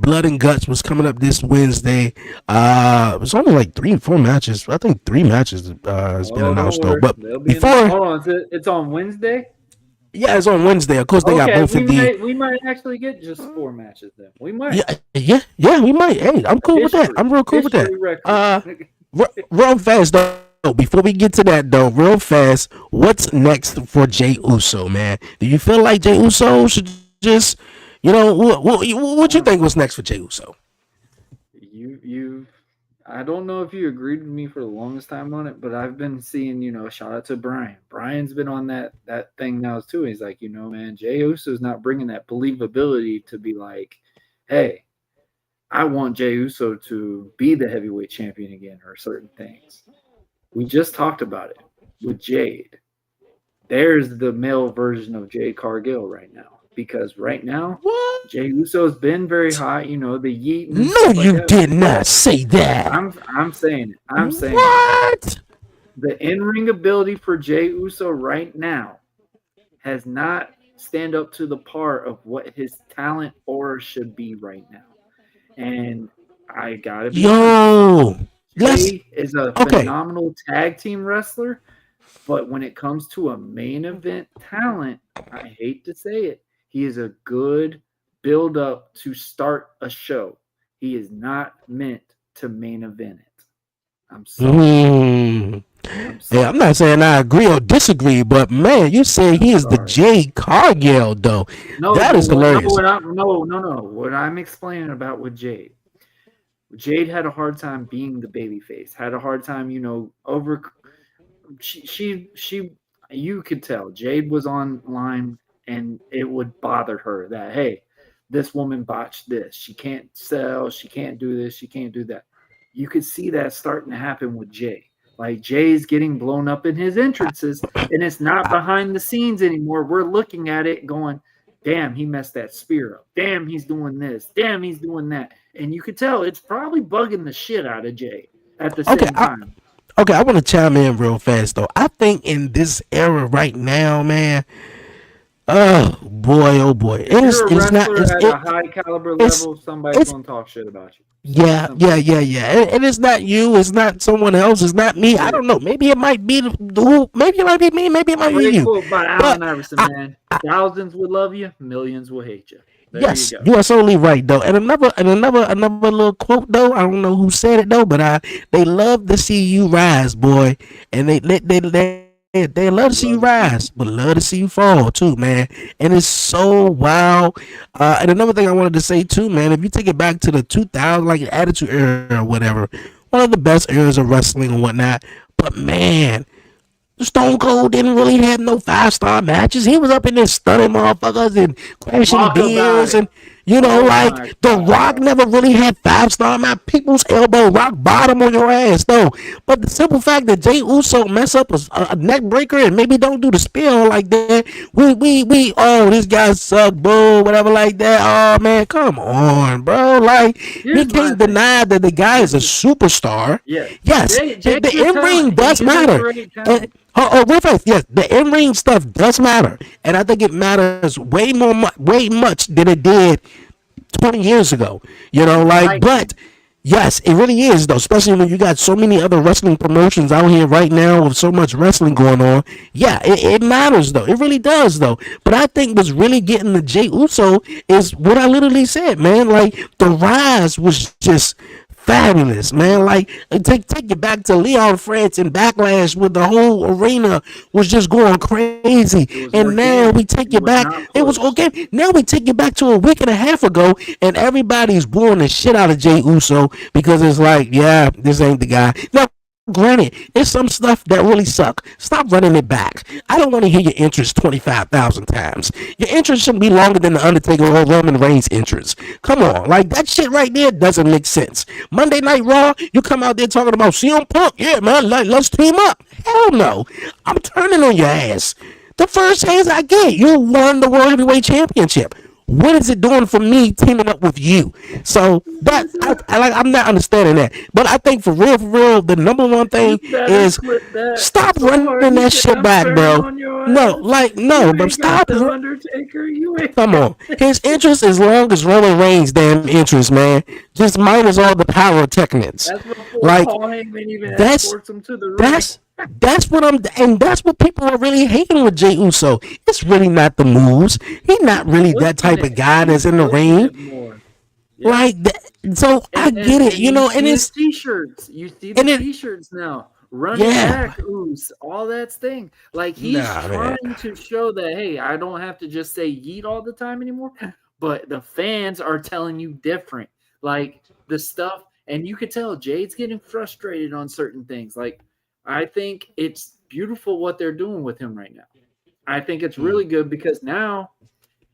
Blood and Guts was coming up this Wednesday. It was only like 3 or 4 matches. I think 3 matches has been Oh, don't announced though. worry. But They'll be in. before, Hold on. It's on Wednesday. yeah, it's on Wednesday. Of course, they got Okay, both we of the. might actually get just 4 matches then. We might. Yeah, we might. Hey, I'm cool with that. I'm real cool with that. History record. Uh, real fast though. Before we get to that though, real fast, what's next for Jay Uso, man? Do you feel like Jay Uso should just, what you think was next for Jay Uso? you I don't know if you agreed with me for the longest time on it, but I've been seeing, shout out to Brian. Brian's been on that thing now too. He's like, man, Jey Uso's not bringing that believability to be like, hey, I want Jey Uso to be the heavyweight champion again or certain things. We just talked about it with Jade. There's the male version of Jade Cargill right now. Because right now, What? Jey Uso's been very hot, the yeeting and No, stuff like you that. did not say that. I'm saying it. I'm saying it. What? The in-ring ability for Jey Uso right now has not stand up to the par of what his talent aura should be right now. And I gotta be honest, Yo, let's. Jey is a Okay. phenomenal tag team wrestler, but when it comes to a main event talent, I hate to say it, he is a good build up to start a show. He is not meant to main event it. I'm sorry. Hmm. I'm Hey, I'm sorry. not saying I agree or disagree, but man, you say I'm he is the sorry. Jade Cargill, though. No, That but is hilarious. no. What I'm explaining about with Jade had a hard time being the baby face. Had a hard time, over. She. You could tell Jade was online, and it would bother her that hey, this woman botched this. She can't sell. She can't do this. She can't do that. You could see that starting to happen with Jay. Like Jay's getting blown up in his entrances, and it's not behind the scenes anymore. We're looking at it going, damn, he messed that spear up. Damn, he's doing this. Damn, he's doing that. And you could tell it's probably bugging the shit out of Jay at the same time. Okay, I want to chime in real fast though. I think in this era right now, man. Oh boy, oh boy. If you're a wrestler at a high caliber level, somebody's gonna talk shit about you. Yeah. And it's not you, it's not someone else, it's not me. I don't know. Maybe it might be maybe it might be me, maybe it might be you. Cool about Allen Iverson, man. Thousands will love you, millions will hate you. Yes, you are solely right though. And another little quote though. I don't know who said it though, but they love to see you rise, boy. And they love to see you rise, but love to see you fall too, man. And it's so wow. And another thing I wanted to say too, man, if you take it back to the 2000, like Attitude Era or whatever, one of the best eras of wrestling and whatnot. But man, Stone Cold didn't really have no 5-star matches. He was up in there stunning motherfuckers and crashing beers and like The Rock never really had 5-star match. People's elbow rock bottom on your ass though. But the simple fact that Jey Uso mess up a neck breaker and maybe don't do the spear like that, we this guy suck, boo, whatever like that. Oh man, come on, bro. Like you can't deny that the guy is a superstar. Yeah. Yes, the in-ring does matter. Yes, the in-ring stuff does matter, and I think it matters way much than it did 20 years ago. But yes, it really is though, especially when you got so many other wrestling promotions out here right now with so much wrestling going on. Yeah, it matters though, it really does though. But I think what's really getting the Jey Uso is what I literally said, man. Like the rise was just fabulous, man. Like take you back to Leon France and Backlash, with the whole arena was just going crazy. And now we take you back. It was okay. Now we take you back to a week and a half ago, and everybody's booing the shit out of Jey Uso because it's like, yeah, this ain't the guy. Now, granted, there's some stuff that really suck. Stop running it back. I don't want to hear your entrance 25,000 times. Your entrance shouldn't be longer than the Undertaker or Roman Reigns entrance. Come on, like that shit right there doesn't make sense. Monday Night Raw, you come out there talking about CM Punk. Yeah, man, let's team up. Hell no, I'm turning on your ass. The first chance I get, you won the World Heavyweight Championship. What is it doing for me teaming up with you? So that I'm not understanding that. But I think for real, the number one thing is stop running that shit back, bro. No, but stop. Come on, his interest as long as Roman Reigns' damn interest, man. Just minus all the pyrotechnics. Like that's what people are really hating with Jey Uso. It's really not the moves. He's not really that type of guy that's in the ring. Yeah. Like that. So I get it, and it's t-shirts. You see the t-shirts now. Running back, all that thing. Like he's trying to show that, hey, I don't have to just say yeet all the time anymore. But the fans are telling you different. Like the stuff, and you could tell Jade's getting frustrated on certain things. Like I think it's beautiful what they're doing with him right now. I think it's really good because now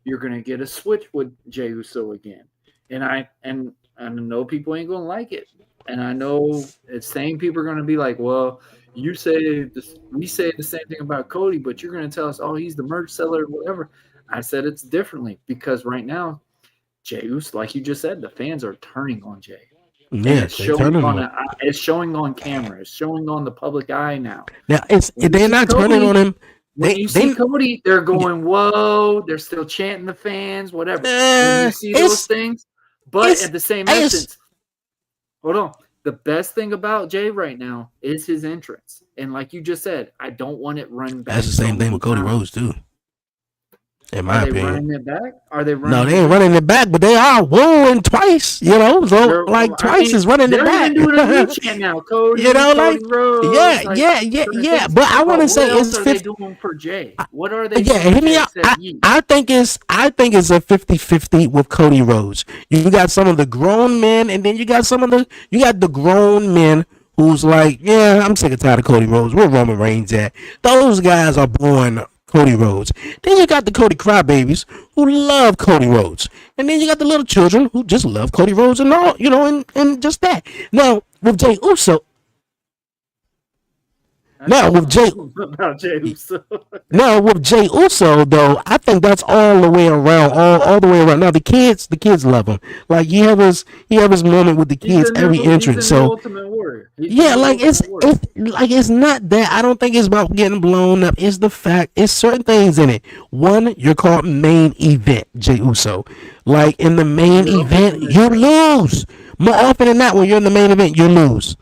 you're going to get a switch with Jey Uso again. And I know people ain't going to like it. And I know it's same people are going to be like, well, we say the same thing about Cody, but you're going to tell us, oh, he's the merch seller or whatever. I said it's differently because right now, Jey Uso, like you just said, the fans are turning on Jey. Yeah, it's showing on camera. It's showing on the public eye now. Now they're not turning on him. When you see Cody, they're going, whoa, they're still chanting the fans, whatever. When you see those things, but at the same essence, hold on. The best thing about Jey right now is his entrance. And like you just said, I don't want it run back. That's the same thing with Cody Rhodes, too. In my opinion. Running it back? Are they running No, they ain't running it back, but they are wooing twice, So twice is running it back. They're doing a new chant now, Cody. Cody Rhodes, yeah. But I want to say it's 50. What are they doing for Jey? What are they doing? Yeah, hit me out. I think it's a 50-50 with Cody Rhodes. You got some of the grown men, and then you got the grown men who's like, yeah, I'm sick and tired of Cody Rhodes. Where Roman Reigns at? Those guys are born Cody Rhodes. Then you got the Cody crybabies who love Cody Rhodes, and then you got the little children who just love Cody Rhodes and all, and just that. Now with Jey Uso, I now don't with Jey know about Jey Uso. Now with Jey Uso though, I think that's all the way around, all the way around. Now the kids love him. Like he have his moment with the kids every He's entrance. in the So Ultimate Warrior. He's in yeah, the like it's Ultimate Warrior. it's like it's not that. I don't think it's about getting blown up. It's the fact. It's certain things in it. One, you're called main event, Jey Uso. Like in the main You're event, Ultimate. you lose more often than not. When you're in the main event, you lose.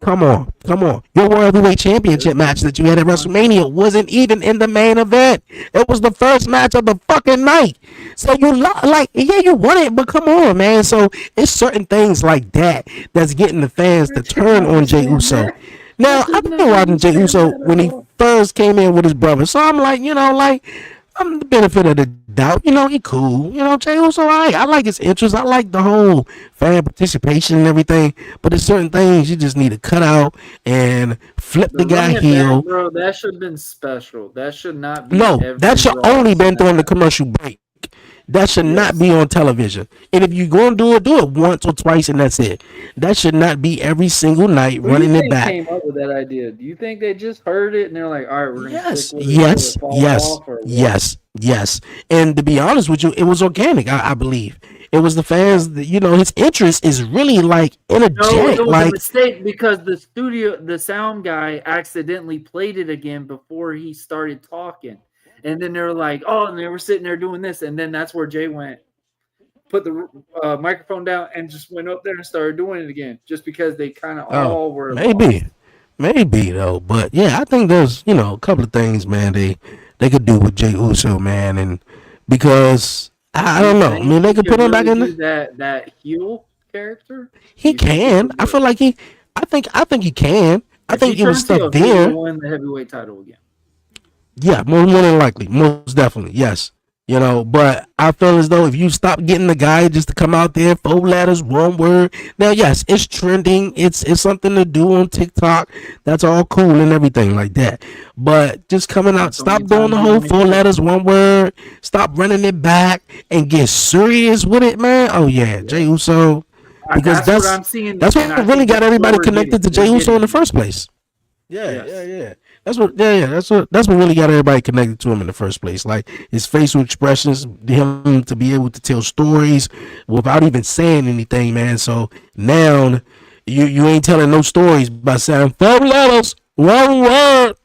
Come on, come on. Your World Heavyweight Championship match that you had at WrestleMania wasn't even in the main event. It was the first match of the fucking night. So yeah, you won it, but come on, man. So it's certain things like that that's getting the fans I to couldn't turn on Jey understand Uso. that. I Now, I've could been not watching Jey understand Uso that when at he all. first came in with his brother. So I'm like, I'm the benefit of the doubt. He cool. Jey Uso, I like his interest. I like the whole fan participation and everything. But there's certain things you just need to cut out and flip the The guy run it back, heel. bro, that should have been special. That should not be No, that every should Raw only been during the SmackDown. commercial break. That should not be Yes. on television. And if you're going to do it once or twice and that's it. That should not be every single night Who do you running it think back. came up with that idea? Do you think they just heard it and they're like, all right, we're going to Yes, stick with it till yes, it falls yes, off or what? yes, yes. And to be honest with you, it was organic, I believe. It was the fans that, his interest is really like No, it energetic. was a Like, mistake because the sound guy accidentally played it again before he started talking. And then they were like, oh, and they were sitting there doing this. And then that's where Jay went, put the microphone down and just went up there and started doing it again just because they kind of oh, all were maybe, lost. maybe though. But yeah, I think there's, a couple of things, man, they could do with Jey Uso, man. And because, I Do you don't know. I think mean, they he could could put him back really in do the, that heel character? Do he you think it can. could I feel work? like I think he can. I If he think it was turns stuff heel, he there. will win the heavyweight title again. Yeah, more than likely, most definitely, yes. But I feel as though if you stop getting the guy just to come out there, 4 letters, one word. Now, yes, it's trending. It's something to do on TikTok. That's all cool and everything like that. But just coming out, That's the stop only doing time the he whole can 4 letters, one word. Stop running it back and get serious with it, man. Oh yeah, Jey Uso, because That's what that's I'm seeing, that's and what I really think got that's what everybody we're connected getting. to We're Jey Uso in the getting first place. Yeah, yeah, yes. yeah. That's what really got everybody connected to him in the first place. Like his facial expressions, him to be able to tell stories without even saying anything, man. So now you ain't telling no stories by saying 4 letters, one word.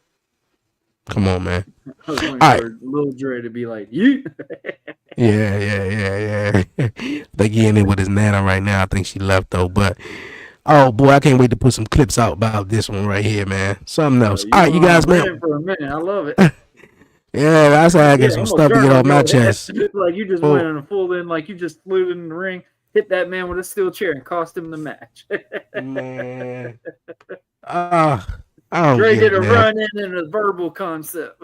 Come on, man. I was waiting All right. for Lil Dre to be like, you. Yeah, yeah. I think he in there with his nana right now. I think she left though, but oh boy, I can't wait to put some clips out about this one right here, man. Something else. You All right, you went on a guys, rant man. for a minute. I love it. Yeah, that's how I get Yeah, some I'm stuff to gonna get off journal my your head. chest. Like you just went Oh, on a full in, like you just flew in the ring, hit that man with a steel chair, and cost him the match. man. I don't Dre get did it, a man. run in and a verbal concept.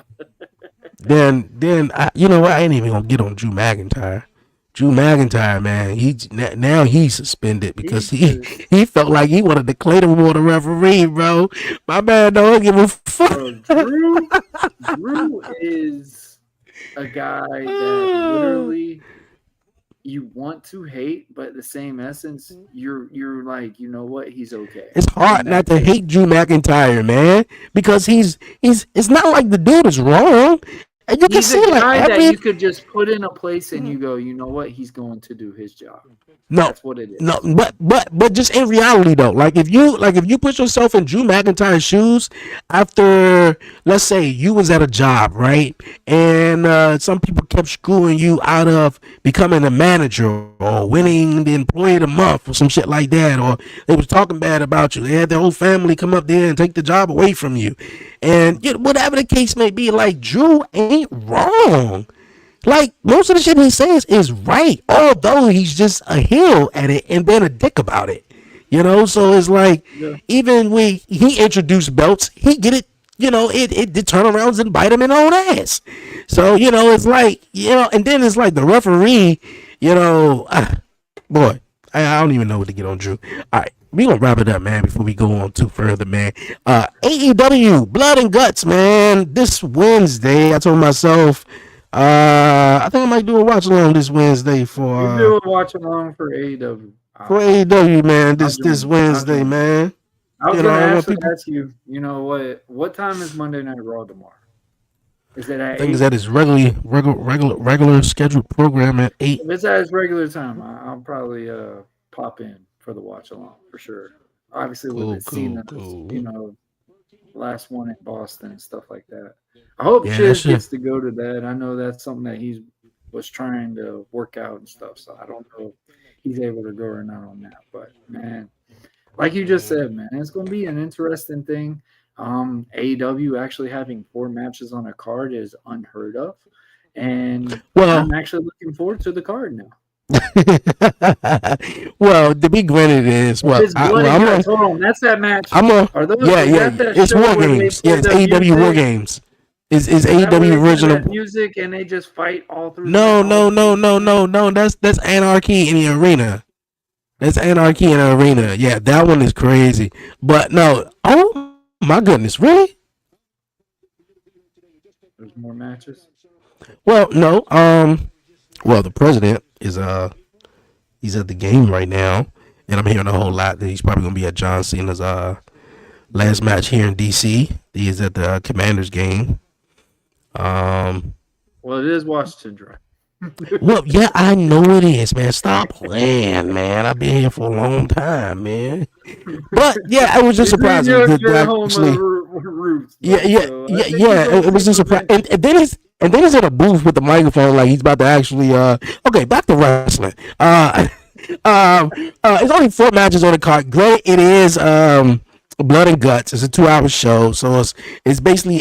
Then I ain't even gonna get on Drew McIntyre. Drew McIntyre, man, now he's suspended because He's he just, he felt like he wanted to clay the water referee, bro. My man don't give a fuck. bro. Drew is a guy that literally you want to hate, but at the same essence, you're like, you know what, he's okay, It's hard and not that's to it. hate Drew McIntyre, man, because he's it's not like the dude is wrong. And you can He's a see like guy that every you could just put in a place and you go, you know what, he's going to do his job. no, That's what it no, is. but just in reality though, like if you put yourself in Drew McIntyre's shoes after, let's say you was at a job, right, and some people kept screwing you out of becoming a manager or winning the employee of the month or some shit like that, or they was talking bad about you, they had their whole family come up there and take the job away from you, and whatever the case may be, like Drew ain't wrong. Like most of the shit he says is right, although he's just a heel at it and then a dick about it. So it's like Yeah. even when he introduced belts, he get it. It did turnarounds and bite him in the own ass. So it's like and then it's like the referee. Boy, I don't even know what to get on Drew. All right, we gonna wrap it up, man. Before we go on too further, man. AEW Blood and Guts, man. This Wednesday, I told myself, I think I might do a watch along this Wednesday You do a watch along for AEW. for AEW, man. I'll This join. I'll Wednesday, join. man. I was You know, gonna I want actually people. ask you. You know what time is Monday Night Raw tomorrow? Is it I at think it's 8? at his regular scheduled program at 8. If it's at its regular time, I'll probably pop in for the watch along for sure. Obviously, with Cool, the cool, Cena's, cool. last one in Boston and stuff like that. I hope Yeah, that's Chiz shit. gets to go to that. I know that's something that he was trying to work out and stuff. So I don't know if he's able to go or not on that. But man, like you just said, man, it's going to be an interesting thing. AEW actually having 4 matches on a card is unheard of, and Well, I'm actually looking forward to the card now. well, to be granted is If it's blood and guts, hold on, that's that match. I'm a Are those? yeah, Is yeah. that that It's show War where they Games. Yeah, play it's the AEW War music? Games. Is Is that where AEW they play that original? music and they just fight all through the No, all no, through no, the no, match? no, no. That's Anarchy in the Arena. That's Anarchy in the Arena. Yeah, that one is crazy. But no, oh my goodness, really? There's more matches. Well, no. Well, the president is he's at the game right now, and I'm hearing a whole lot that he's probably gonna be at John Cena's last match here in DC. He is at the Commanders game. Um, Well, it is Washington Drive. well, yeah, I know it is, man. Stop playing, man. I've been here for a long time, man. But yeah, it was just It's in surprising to your home of actually. roots, Yeah, though. yeah, So I yeah, think you're yeah. gonna It see was just some surprising, action. and then he's in a booth with the microphone, like he's about to actually. Okay, back to wrestling. It's only 4 matches on the card. Granted, it is Blood and Guts. It's a 2-hour show, so it's basically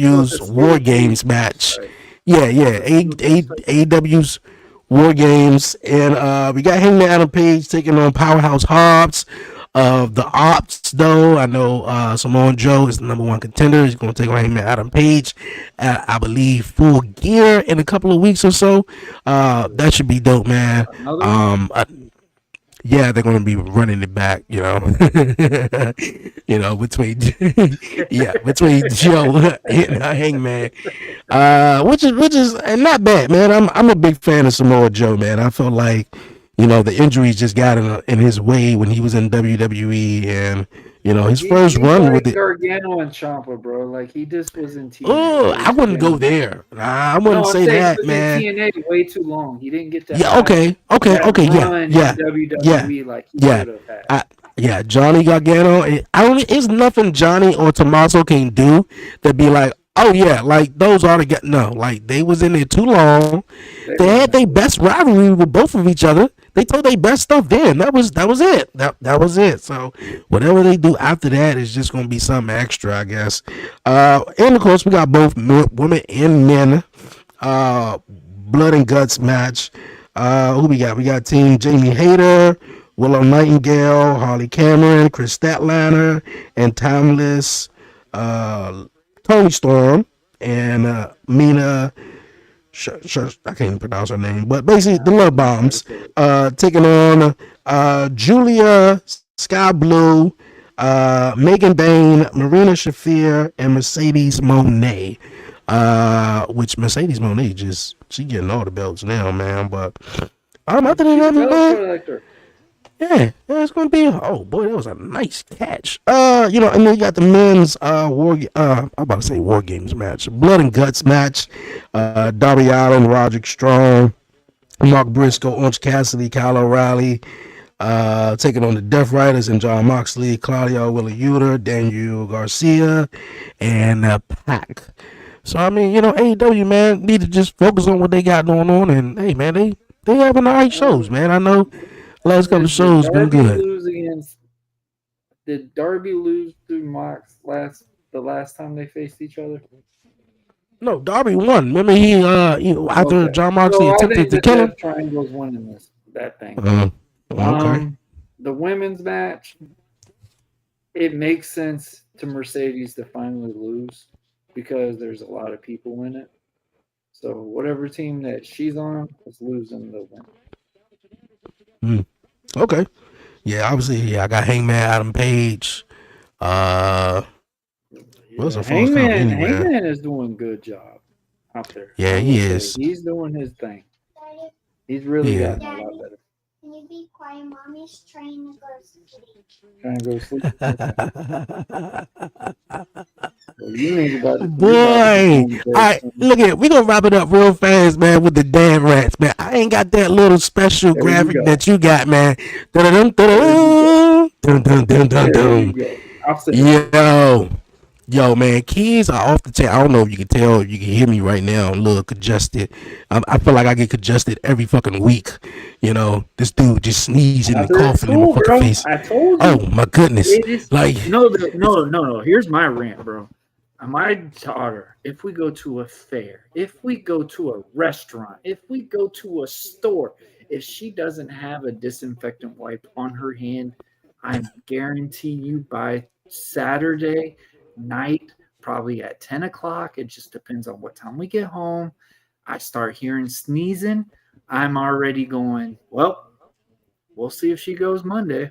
So it's a AEW's War sneak Games match. right? Yeah, So yeah, it's exclusive. AEW's War Games, and we got Hangman Adam Page taking on Powerhouse Hobbs. The Ops, though, I know Samoa Joe is the number 1 contender. He's going to take on Hangman Adam Page, I believe, Full Gear in a couple of weeks or so. That should be dope, man. Another one. Um, uh, yeah, they're going to be running it back, between between Joe and Hangman, which is not bad, man. I'm a big fan of Samoa Joe, man. I feel like the injuries just got in his way when he was in WWE, and his first He's run like with it. Gargano and Ciampa, bro. Like he just was in TNA Oh, way I too wouldn't go damn long. there. Nah, I wouldn't No, I'm say saying he that, was in man. TNA way too long. He didn't get to Yeah, have that yeah, run in yeah, yeah, WWE like he yeah. should have had. Yeah, Johnny Gargano. I don't. It's nothing Johnny or Tommaso can do that be like, oh yeah, like those are the guys. No, like they was in there too long. They They were had their not. best rivalry with both of each other. They told their best stuff then. That was it. That was it. So whatever they do after that is just gonna be something extra, I guess. And of course we got both women and men. Blood and Guts match. Who we got? We got Team Jamie Hayter, Willow Nightingale, Harley Cameron, Chris Statlander, and Timeless uh, Tony Storm, and Mina. I can't even pronounce her name, but basically the Love You try to Bombs say it. taking on Julia Sky Blue, Megan Bain, Marina Shafir, and Mercedes Monet. Which Mercedes Monet she getting all the belts now, man. But other than She's a that, belt man, collector. yeah, it's gonna be. Oh boy, that was a nice catch. And then you got the men's I'm about to say War Games match, Blood and Guts match. Darby Allin, Roderick Strong, Mark Briscoe, Orange Cassidy, Kyle O'Reilly, taking on the Death Riders and John Moxley, Claudio Willa Uter, Daniel Garcia, and Pac. So I mean, AEW, man, need to just focus on what they got going on, and hey, man, they having alright shows, man. I know last couple of Did shows been Darby good. lose against? Did Darby lose to Mox the last time they faced each other? No, Darby won. Remember after Okay, John Moxley so I attempted think to the kill him. Death Triangle's winning that thing. Uh, okay. The women's match, it makes sense to Mercedes to finally lose because there's a lot of people in it. So whatever team that she's on is losing the win. Mm, okay. Yeah, obviously, yeah, I got Hangman Adam Page. Uh, what's Yeah, the falls count anywhere? Hangman is doing good job out there. Yeah, I he will say is. he's doing his thing. He's really Yeah. gotten a lot better. Can you be quiet? Mommy's trying to go to sleep. Trying to go to sleep. Okay. Well, you about to be Boy, going to bed I soon. look at. We gonna wrap it up real fast, man. With the damn rats, man. I ain't got that little special There you graphic go. that you got, man. Dun dun There you go. dun dun dun dun dun There you dun. go. I'll send it to you. Yo, yo, man. Kids are off the chain. I don't know if you can tell. If you can hear me right now. I'm a little congested. I feel like I get congested every fucking week. You know, this dude just sneezing and Another coughing in my school, fucking bro. face. I told Oh you. my goodness! It is Like, no. Here's my rant, bro. My daughter, if we go to a fair, if we go to a restaurant, if we go to a store, if she doesn't have a disinfectant wipe on her hand, I guarantee you by Saturday night, probably at 10 o'clock, it just depends on what time we get home. I start hearing sneezing. I'm already going, well, we'll see if she goes Monday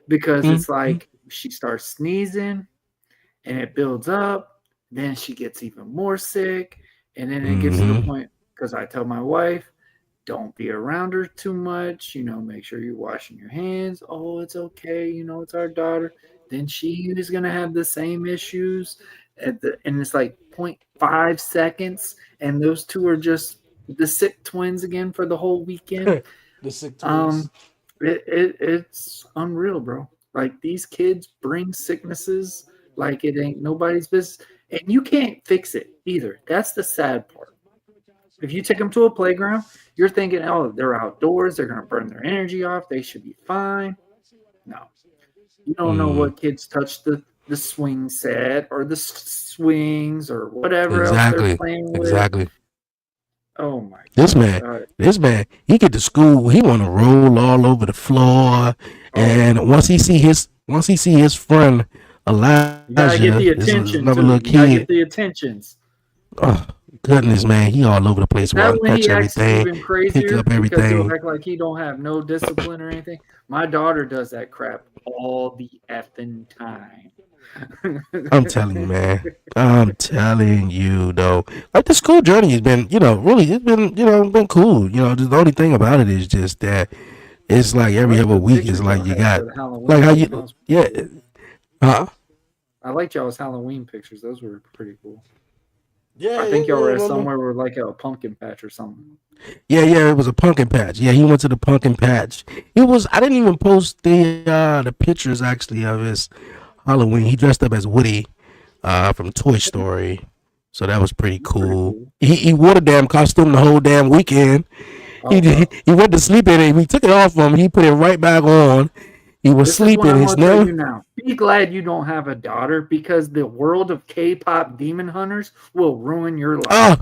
because it's mm-hmm, like she starts sneezing and it builds up. Then she gets even more sick. And then it gets to the mm-hmm. point because I tell my wife, don't be around her too much. Make sure you're washing your hands. Oh, it's okay. It's our daughter. Then she is going to have the same issues. And it's like 0.5 seconds. And those two are just the sick twins again for the whole weekend. The sick twins. Um, it's unreal, bro. Like these kids bring sicknesses like it ain't nobody's business, and you can't fix it either. That's the sad part. If you take them to a playground, you're thinking, oh, they're outdoors, they're gonna burn their energy off, they should be fine. No, you don't know Mm, what kids touch the swing set or the swings or whatever else they're exactly. playing with. Exactly. Oh my This gosh! man, this man, he get to school, he want to roll all over the floor, Oh, and once he see his friend you gotta Elijah, get the this is attention another little too. You gotta get kid. the attentions. Oh goodness, man, he all over the place. That Want to when touch he acts everything, even pick crazier up because he'll everything. act like he don't have no discipline or anything. My daughter does that crap all the effing time. I'm telling you, man. I'm telling you, though. Like the school journey has been, really, it's been, been cool. The only thing about it is just that it's like I every like other the week is pictures like y'all you had got, for the like Halloween how thing. That you, was yeah, pretty cool. huh? I liked y'all's Halloween pictures. Those were pretty cool. Yeah, I yeah, think y'all were at no, no. somewhere where like a pumpkin patch or something. Yeah. It was a pumpkin patch. Yeah, he went to the pumpkin patch. It was. I didn't even post the pictures actually of his Halloween. He dressed up as Woody, from Toy Story. So that was pretty That's pretty cool. cool. He wore the damn costume the whole damn weekend. Oh wow. He went to sleep in it. We took it off him. He put it right back on. He was This is what sleeping. I'm His gonna tell nail. you now. Be glad you don't have a daughter because the world of K-pop demon hunters will ruin your life. Oh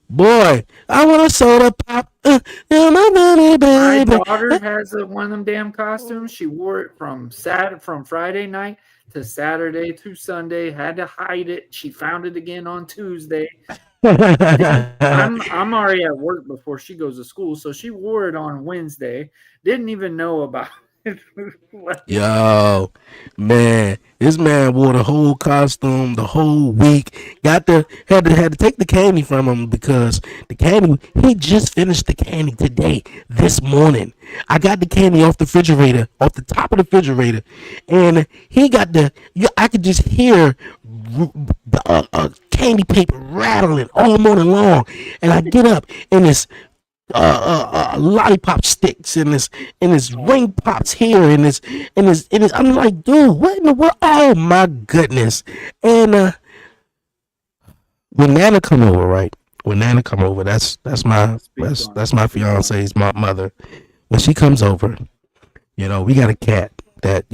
boy, I want a soda pop. My money, My baby. daughter has one of them damn costumes. She wore it from Friday night to Saturday to Sunday. Had to hide it. She found it again on Tuesday. I'm already at work before she goes to school, so she wore it on Wednesday. Didn't even know about it. Yo, man, this man wore the whole costume the whole week. Had to take the candy from him because the candy he just finished the candy today, this morning. I got the candy off the refrigerator, off the top of the refrigerator, and he got I could just hear candy paper rattling all morning long, and I get up and it's lollipop sticks and this ring pops here and this. I'm like, dude, what in the world? Oh my goodness! And when Nana come over, right? When Nana come over, that's my Speak on it. that's my Speak on it. fiance's mother. When she comes over, we got a cat that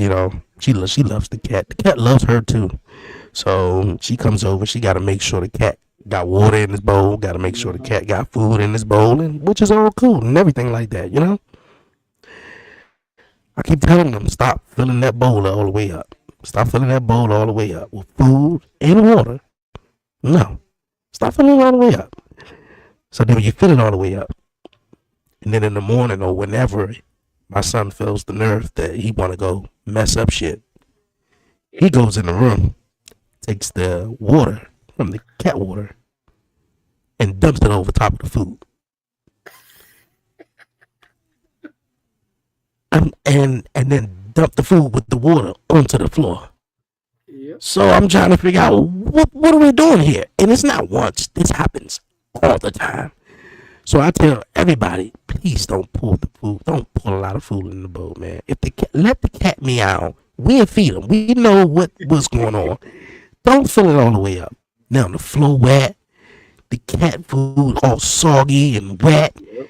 she loves the cat. The cat loves her too. So she comes over. She got to make sure the cat got water in his bowl. Got to make sure the Uh-huh. cat got food in his bowl, and which is all cool and everything like that. I keep telling them stop filling that bowl all the way up. Stop filling that bowl all the way up with food and water. No, stop filling it all the way up. So then when you fill it all the way up, and then in the morning or whenever My son feels the nerve that he want to go mess up shit. He goes in the room, takes the water from the cat water, and dumps it over top of the food. And then dump the food with the water onto the floor. Yep. So I'm trying to figure out what are we doing here? And it's not once. This happens all the time. So I tell everybody, please don't pull the food. Don't pull a lot of food in the bowl, man. If the cat, let the cat meow. We'll feed him. We know what's going on. Don't fill it all the way up. Now the floor wet, the cat food all soggy and wet. Yep.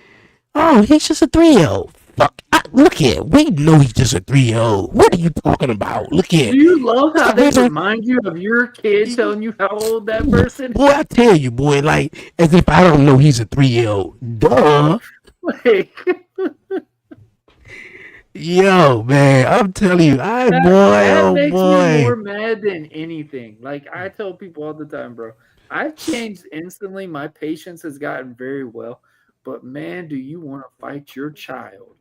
Oh, he's just a 3-year-old. Fuck, look here. We know he's just a 3-year-old. What are you talking about? Look here. Do you love how they remind you of your kid telling you how old that person is? Boy, I tell you, boy, like as if I don't know he's a 3-year-old. Duh. Like, Yo, man, I'm telling you, that makes me more boy. mad than anything. Like I tell people all the time, bro. I've changed instantly. My patience has gotten very well. But man, do you want to fight your child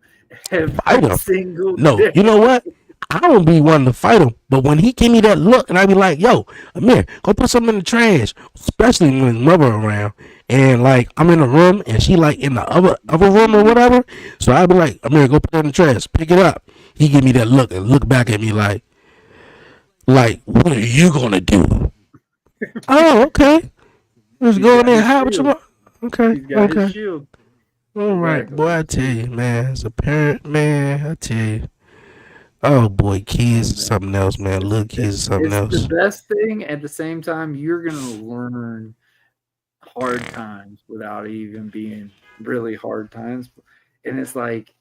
Fight every him. single No, day? you know what? I don't be wanting to fight him, but when he give me that look, and I be like, "Yo, Amir, go put something in the trash," especially when his mother around, and like I'm in the room and she like in the other room or whatever, so I be like, "Amir, go put it in the trash, pick it up." He give me that look and look back at me like, "What are you gonna do?" Oh, okay. Just He's go in got there and his hide with your shield. mom. Okay, He's got his okay. shield. All right, boy. Exactly. I tell you, man. As a parent, man, I tell you. Oh boy, Yeah, kids is man. something else, man. It's Little kids it's is something it's the else. best thing. At the same time, you're gonna learn hard times without even being really hard times. And it's like,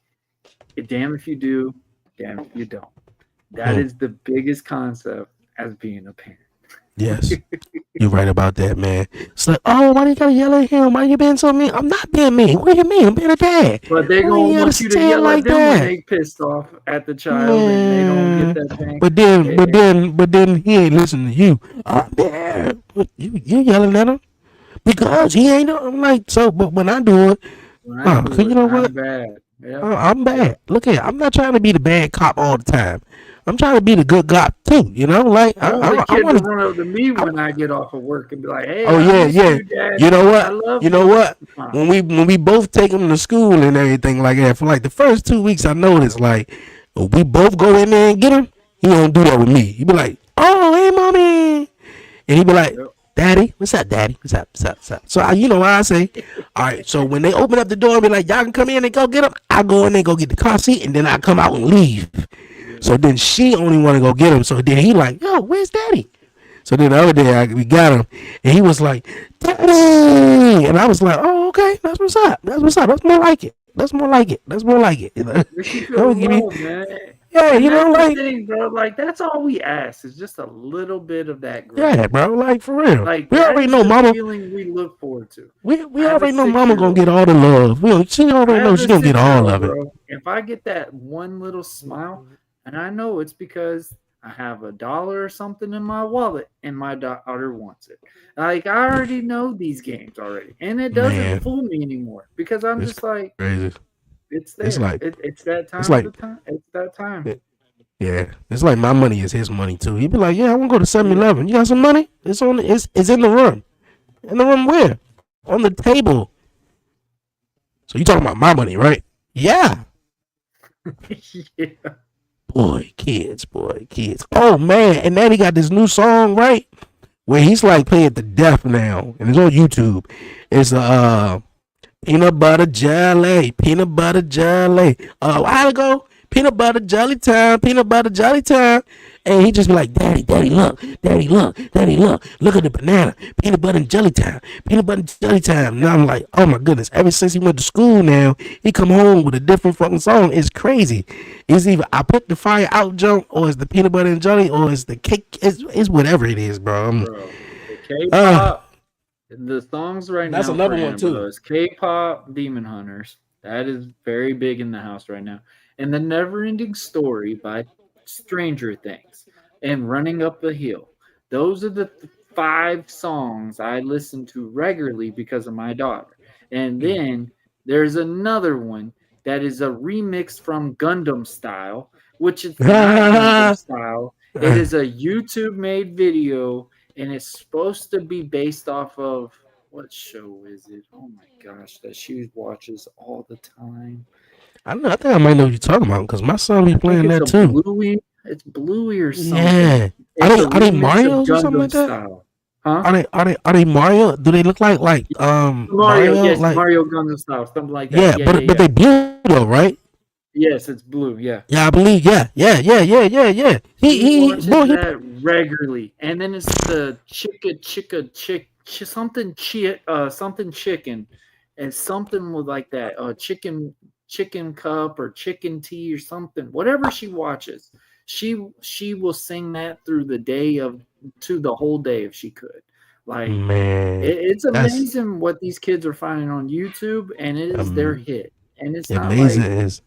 damn if you do, damn if you don't. That Mm, is the biggest concept as being a parent. yes, you're right about that, man. It's like, oh, why do you gotta yell at him? Why you being so mean? I'm not being mean. What do you mean? I'm being a dad. But they're Why gonna you gotta want you to say it yell at like them when that, they pissed off at the child and they don't get man? that thing. But then, but then, but then he ain't listening to you. Oh, man, you yelling at him because he ain't. I'm like, so, but when I do it, When I oh, do cause you it, know I'm what? bad. Yep. I'm Yep. bad. Look here, I'm not trying to be the bad cop all the time. I'm trying to be the good cop too. You know, like I want the I kid to want to. run up to me when I get off of work and be like, "Hey, Oh I yeah, miss yeah. you, Dad. You know I what? love You know you." what? When we both take them to school and everything like that, for like the first 2 weeks, I noticed like when we both go in there and get him, he don't do that with me. He be like, "Oh, hey, mommy," and he be like, Yep. "Daddy, what's up, Daddy? What's up? What's up? What's up?" So you know what I say? All right. So when they open up the door and be like, "Y'all can come in and go get him," I go in and go get the car seat, and then I come out and leave. Yeah. So then she only want to go get him. So then he like, "Yo, where's Daddy?" So then the other day we got him, and he was like, "Daddy," and I was like, "Oh, okay, that's what's up. That's what's up. That's more like it. That's more like it. That's more like it." You know, Makes you I feel would give you, loved, man. yeah, And you know, that's the like, thing, bro. Like that's all we ask is just a little bit of that yeah, growth. bro, like for real. Like We that already is know, the mama. feeling we look forward to. We I have a already know, six mama year gonna old. get all the love. She I already know have she a gonna get 6 year all old, of it. bro. If I get that one little smile, and I know it's because I have a dollar or something in my wallet and my daughter wants it. Like I already know these games already, and it doesn't Man, fool me anymore because I'm it's just like, crazy. it's It's there. like, It's that it's time of like, the time. It's that time. yeah, it's like my money is his money too. He'd be like, "Yeah, I want to go to Oh yeah. 7-Eleven. You got some money? It's in the room. In the room where? On the table." So you talking about my money, right? Yeah. Yeah. Boy, kids. Oh man, and then he got this new song, right? Where he's like playing to death now, and it's on YouTube. It's peanut butter jelly. A while ago, peanut butter jelly time, peanut butter jelly time. And he just be like, "Daddy, Daddy, look, Daddy, look, Daddy, look at the banana, peanut butter and jelly time, peanut butter and jelly time." And I'm like, oh my goodness, ever since he went to school now, he come home with a different fucking song. It's crazy. It's either I put the fire out junk, or it's the peanut butter and jelly, or it's the cake. It's whatever it is, bro. Bro, the Uh, K-pop, the songs right that's now for another one him, bro, too. is K-pop Demon Hunters. That is very big in the house right now. And the Never-Ending Story by Stranger Things and Running Up the Hill. Those are the five songs I listen to regularly because of my daughter. And Mm. then there's another one. that is a remix from Gundam Style, which it's not Gundam Style. It is a YouTube made video, and it's supposed to be based off of what show is it? Oh my gosh, that she watches all the time. I know. I think I might know what you're talking about because my son be I think playing it's that a too. Bluey. It's Bluey or something. Yeah. It's a Are they remix of Mario's or something Gundam like that? Style. Huh? Are they Mario? Do they look like Mario, Mario? yes, Like Mario Gundam Style, something like that. yeah, Yeah, yeah, but yeah. they blue though, right? Yes, it's blue. Yeah. Yeah, I believe. Yeah. She watches Boy, he. that regularly, and then it's the something chicken, and something with like that chicken cup or chicken tea or something. Whatever she watches, she will sing that through the day of to the whole day if she could. Like Man, it's that's amazing what these kids are finding on YouTube, and it is their um, hit. And it's not amazing like is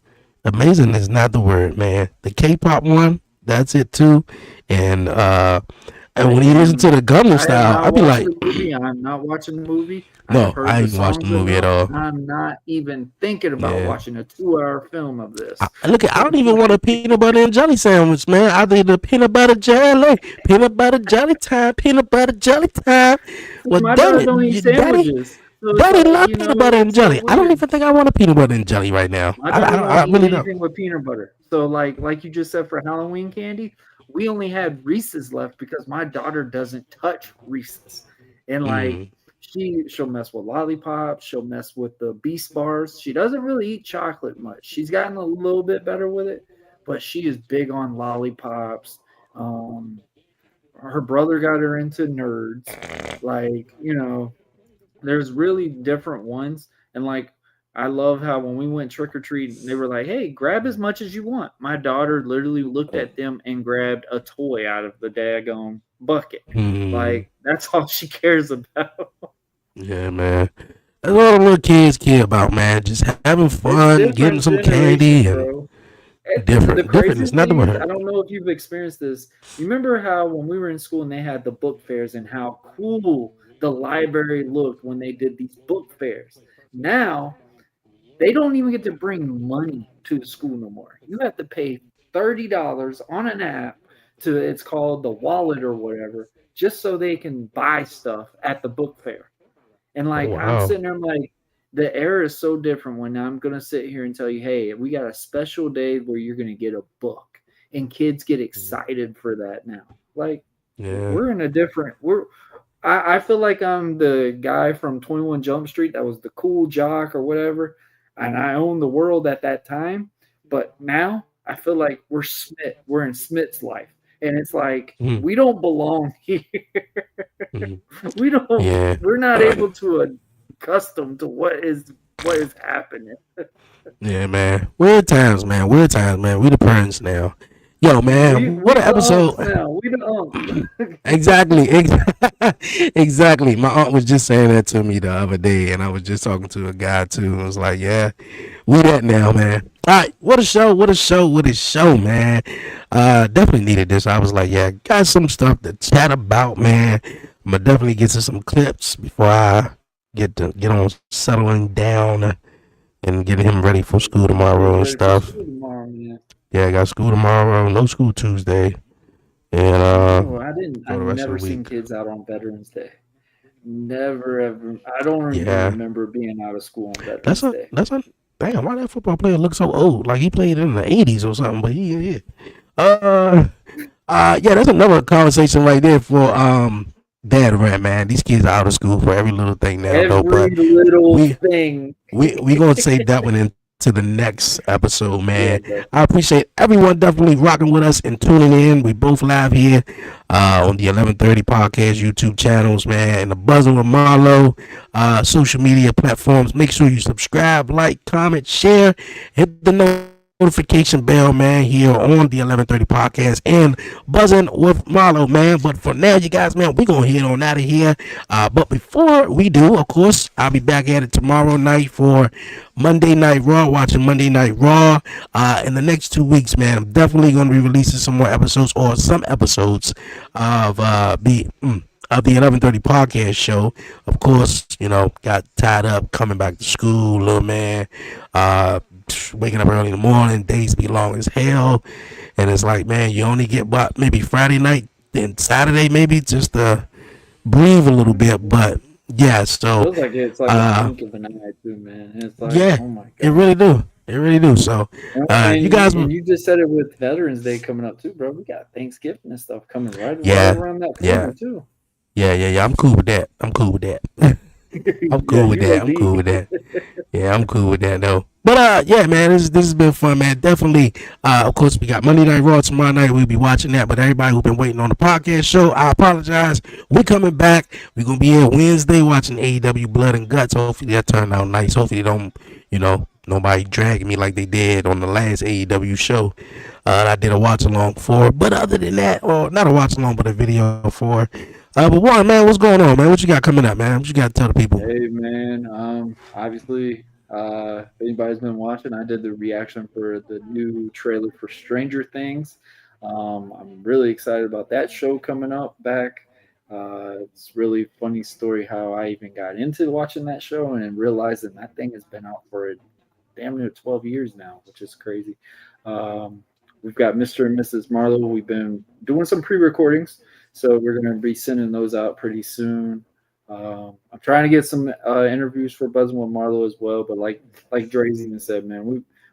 amazing is not the word, man. The K-pop one, that's it too. And I when you listen to am the Gundam I have style, not I'd be watched like, the movie. I'm not watching the movie. I have no, heard I the ain't watched the songs movie at enough. all. I'm not even thinking about Yeah. watching a 2-hour film of this. Look, I don't even want a peanut butter and jelly sandwich, man. I need the peanut butter jelly time, peanut butter jelly time. Well, My damn daughter it, don't eat daddy, sandwiches, so it's daddy like love peanut butter and it's so jelly. I don't weird. even think I want a peanut butter and jelly right now. My daughter I won't eat really don't. anything with peanut butter. So like you just said for Halloween candy, we only had Reese's left because my daughter doesn't touch Reese's. And like Mm, she'll mess with lollipops, she'll mess with the Beast bars. She doesn't really eat chocolate much. She's gotten a little bit better with it, but she is big on lollipops. Um her brother got her into nerds. Like, there's really different ones. And like I love how when we went trick or treating, they were like, "Hey, grab as much as you want." My daughter literally looked at them and grabbed a toy out of the daggone bucket. mm, Like that's all she cares about. yeah, man. That's all the little kids care about, man. Just having It's fun, getting different some candy, generations, and bro. The different. Different crazy is not the thing is, I word. don't know if you've experienced this. You remember how when we were in school and they had the book fairs and how cool the library looked when they did these book fairs. Now they don't even get to bring money to the school no more. You have to pay $30 on an app to it's called the wallet or whatever, just so they can buy stuff at the book fair. And Oh like I'm wow. sitting there, I'm like, the era is so different when I'm gonna sit here and tell you, hey, we got a special day where you're gonna get a book, and kids get excited for that now. Like Yeah. we're in a different. I feel like I'm the guy from 21 Jump Street that was the cool jock or whatever, and I owned the world at that time. But now I feel like we're Smith. We're in Smith's life, and it's like Mm, we don't belong here. mm, we don't. yeah. We're not able to accustom to what is happening. Yeah, man. Weird times, man. Weird times, man. We the parents now. Yo, We man. What we an the unks episode. now. We the unks. Exactly. Exactly. My aunt was just saying that to me the other day, and I was just talking to a guy too. And I was like, yeah, we that now, man. All right. What a show. What a show. What a show, man. Definitely needed this. I was like, yeah, got some stuff to chat about, man. I'm gonna definitely get to some clips before I get on settling down and getting him ready for school Get tomorrow and ready for stuff. school tomorrow, man. Yeah, I got school tomorrow, no school Tuesday, and Oh, I didn't. for I the rest of never the seen week. kids out on Veterans Day. Never ever. I don't even Yeah, remember being out of school on that's Veterans a Day. that's a damn. Why that football player look so old? Like he played in the '80s or something. But yeah. Uh, yeah, that's another conversation right there for dad rant, man. These kids are out of school for every little thing now, though. Every But little we thing. we gonna save that one into the next episode, man. Yeah, I bro. appreciate everyone definitely rocking with us and tuning in. We both live here on the 11:30 podcast YouTube channels, man, and the buzzing with Marlo social media platforms. Make sure you subscribe, like, comment, share, hit the notification bell, man, here on the 11:30 podcast and buzzing with Marlo, man. But for now, you guys, man, we gonna head on out of here. But before we do, of course, I'll be back at it tomorrow night for Monday Night Raw, watching Monday Night Raw. In the next 2 weeks, man, I'm definitely going to be releasing some more episodes or some episodes of the 11:30 podcast show. Of course, got tied up coming back to school, little man. waking up early in the morning, days be long as hell, and it's like, man, you only get what maybe Friday night, then Saturday maybe just to breathe a little bit. But yeah, so Feels like it's like a blink of an eye too, man. And it's like, yeah, oh my it god. really do, it really do. So you guys, And you just said it with Veterans Day coming up too, bro. We got Thanksgiving and stuff coming right yeah, around that yeah, corner too. yeah. I'm cool with that. I'm cool with that. I'm Yeah, cool with you that. will I'm cool be. with that. Yeah, I'm cool with that though. But yeah, man, this has been fun, man. Definitely. Of course, we got Monday Night Raw tomorrow night. We'll be watching that. But everybody who's been waiting on the podcast show, I apologize. We're coming back. We're gonna be here Wednesday watching AEW Blood and Guts. Hopefully that turned out nice. Hopefully they don't, nobody dragging me like they did on the last AEW show. I did a watch along for. But other than that, or not a watch along, but a video for. But Warren, man, what's going on, man? What you got coming up, man? What you got to tell the people? Hey man, obviously, if anybody's been watching, I did the reaction for the new trailer for Stranger Things. I'm really excited about that show coming up back. It's really funny story how I even got into watching that show and realizing that thing has been out for damn near 12 years now, which is crazy. We've got Mr. and Mrs. Marlowe. We've been doing some pre-recordings, so we're going to be sending those out pretty soon. I'm trying to get some interviews for Buzzing with Marlowe as well, but like Dre's even said, man,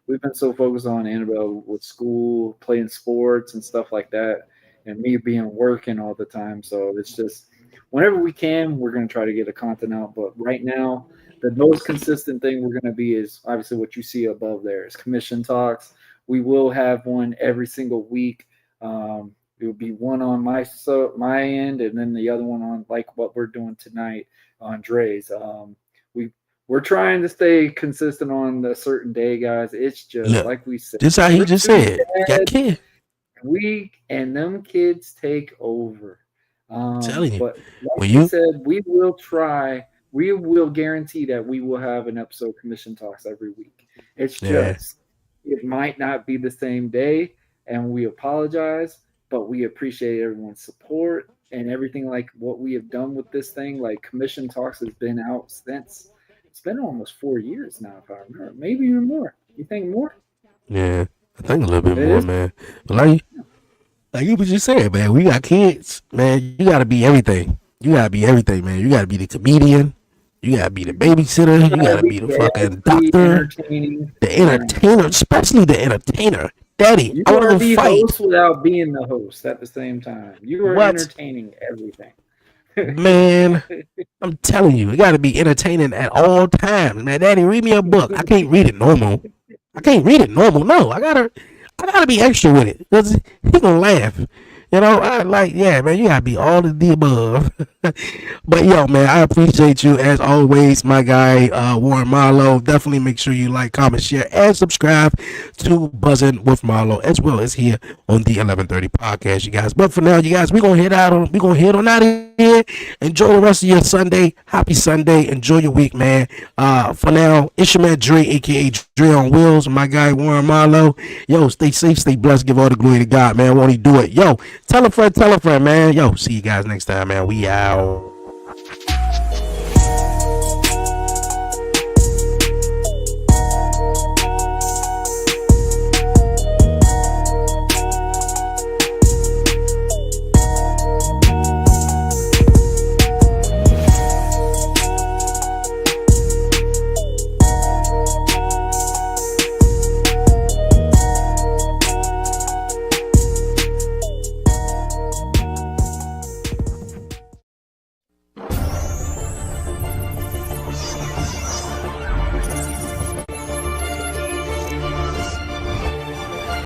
we've been so focused on Annabelle with school, playing sports and stuff like that, and me being working all the time. So it's just whenever we can, we're going to try to get a content out. But right now, the most consistent thing we're going to be is obviously what you see above there is commission talks. We will have one every single week. It would be one on my end, and then the other one on like what we're doing tonight on Dre's. We're trying to stay consistent on the certain day, guys. It's just Look, like we said. this how he We're just too said. You got bad. kids. And them kids take over. Telling you. But like When we you said, we will try. We will guarantee that we will have an episode commission talks every week. It's yeah. just it might not be the same day, and we apologize, but we appreciate everyone's support and everything like what we have done with this thing. Like commission talks has been out since it's been almost 4 years now, if I remember. Maybe even more. You think more? Yeah. I think a little bit It more, is. man. But like you was just saying, man, we got kids, man. You gotta be everything. You gotta be everything, man. You gotta be the comedian. You gotta be the babysitter. You gotta be the fucking Be doctor. entertaining. The entertainer, especially the entertainer. Daddy, You I are wanna the fight. host without being the host at the same time. You are What? entertaining everything. Man, I'm telling you, it gotta be entertaining at all times. Man, Daddy, read me a book. I can't read it normal. I can't read it normal. No, I gotta be extra with it because he gonna laugh. Yeah, man, you gotta be all of the above. But yo, man, I appreciate you as always, my guy, Warren Marlowe. Definitely make sure you like, comment, share, and subscribe to Buzzing with Marlowe as well as here on the 11:30 podcast, you guys. But for now, you guys, we gonna head on out of here. Enjoy the rest of your Sunday. Happy Sunday. Enjoy your week, man. For now, it's your man Dre, aka Dre on Wheels, my guy Warren Marlowe. Yo, stay safe, stay blessed, give all the glory to God, man. Won't he do it? Yo, tell a friend, man. Yo, see you guys next time, man. We out.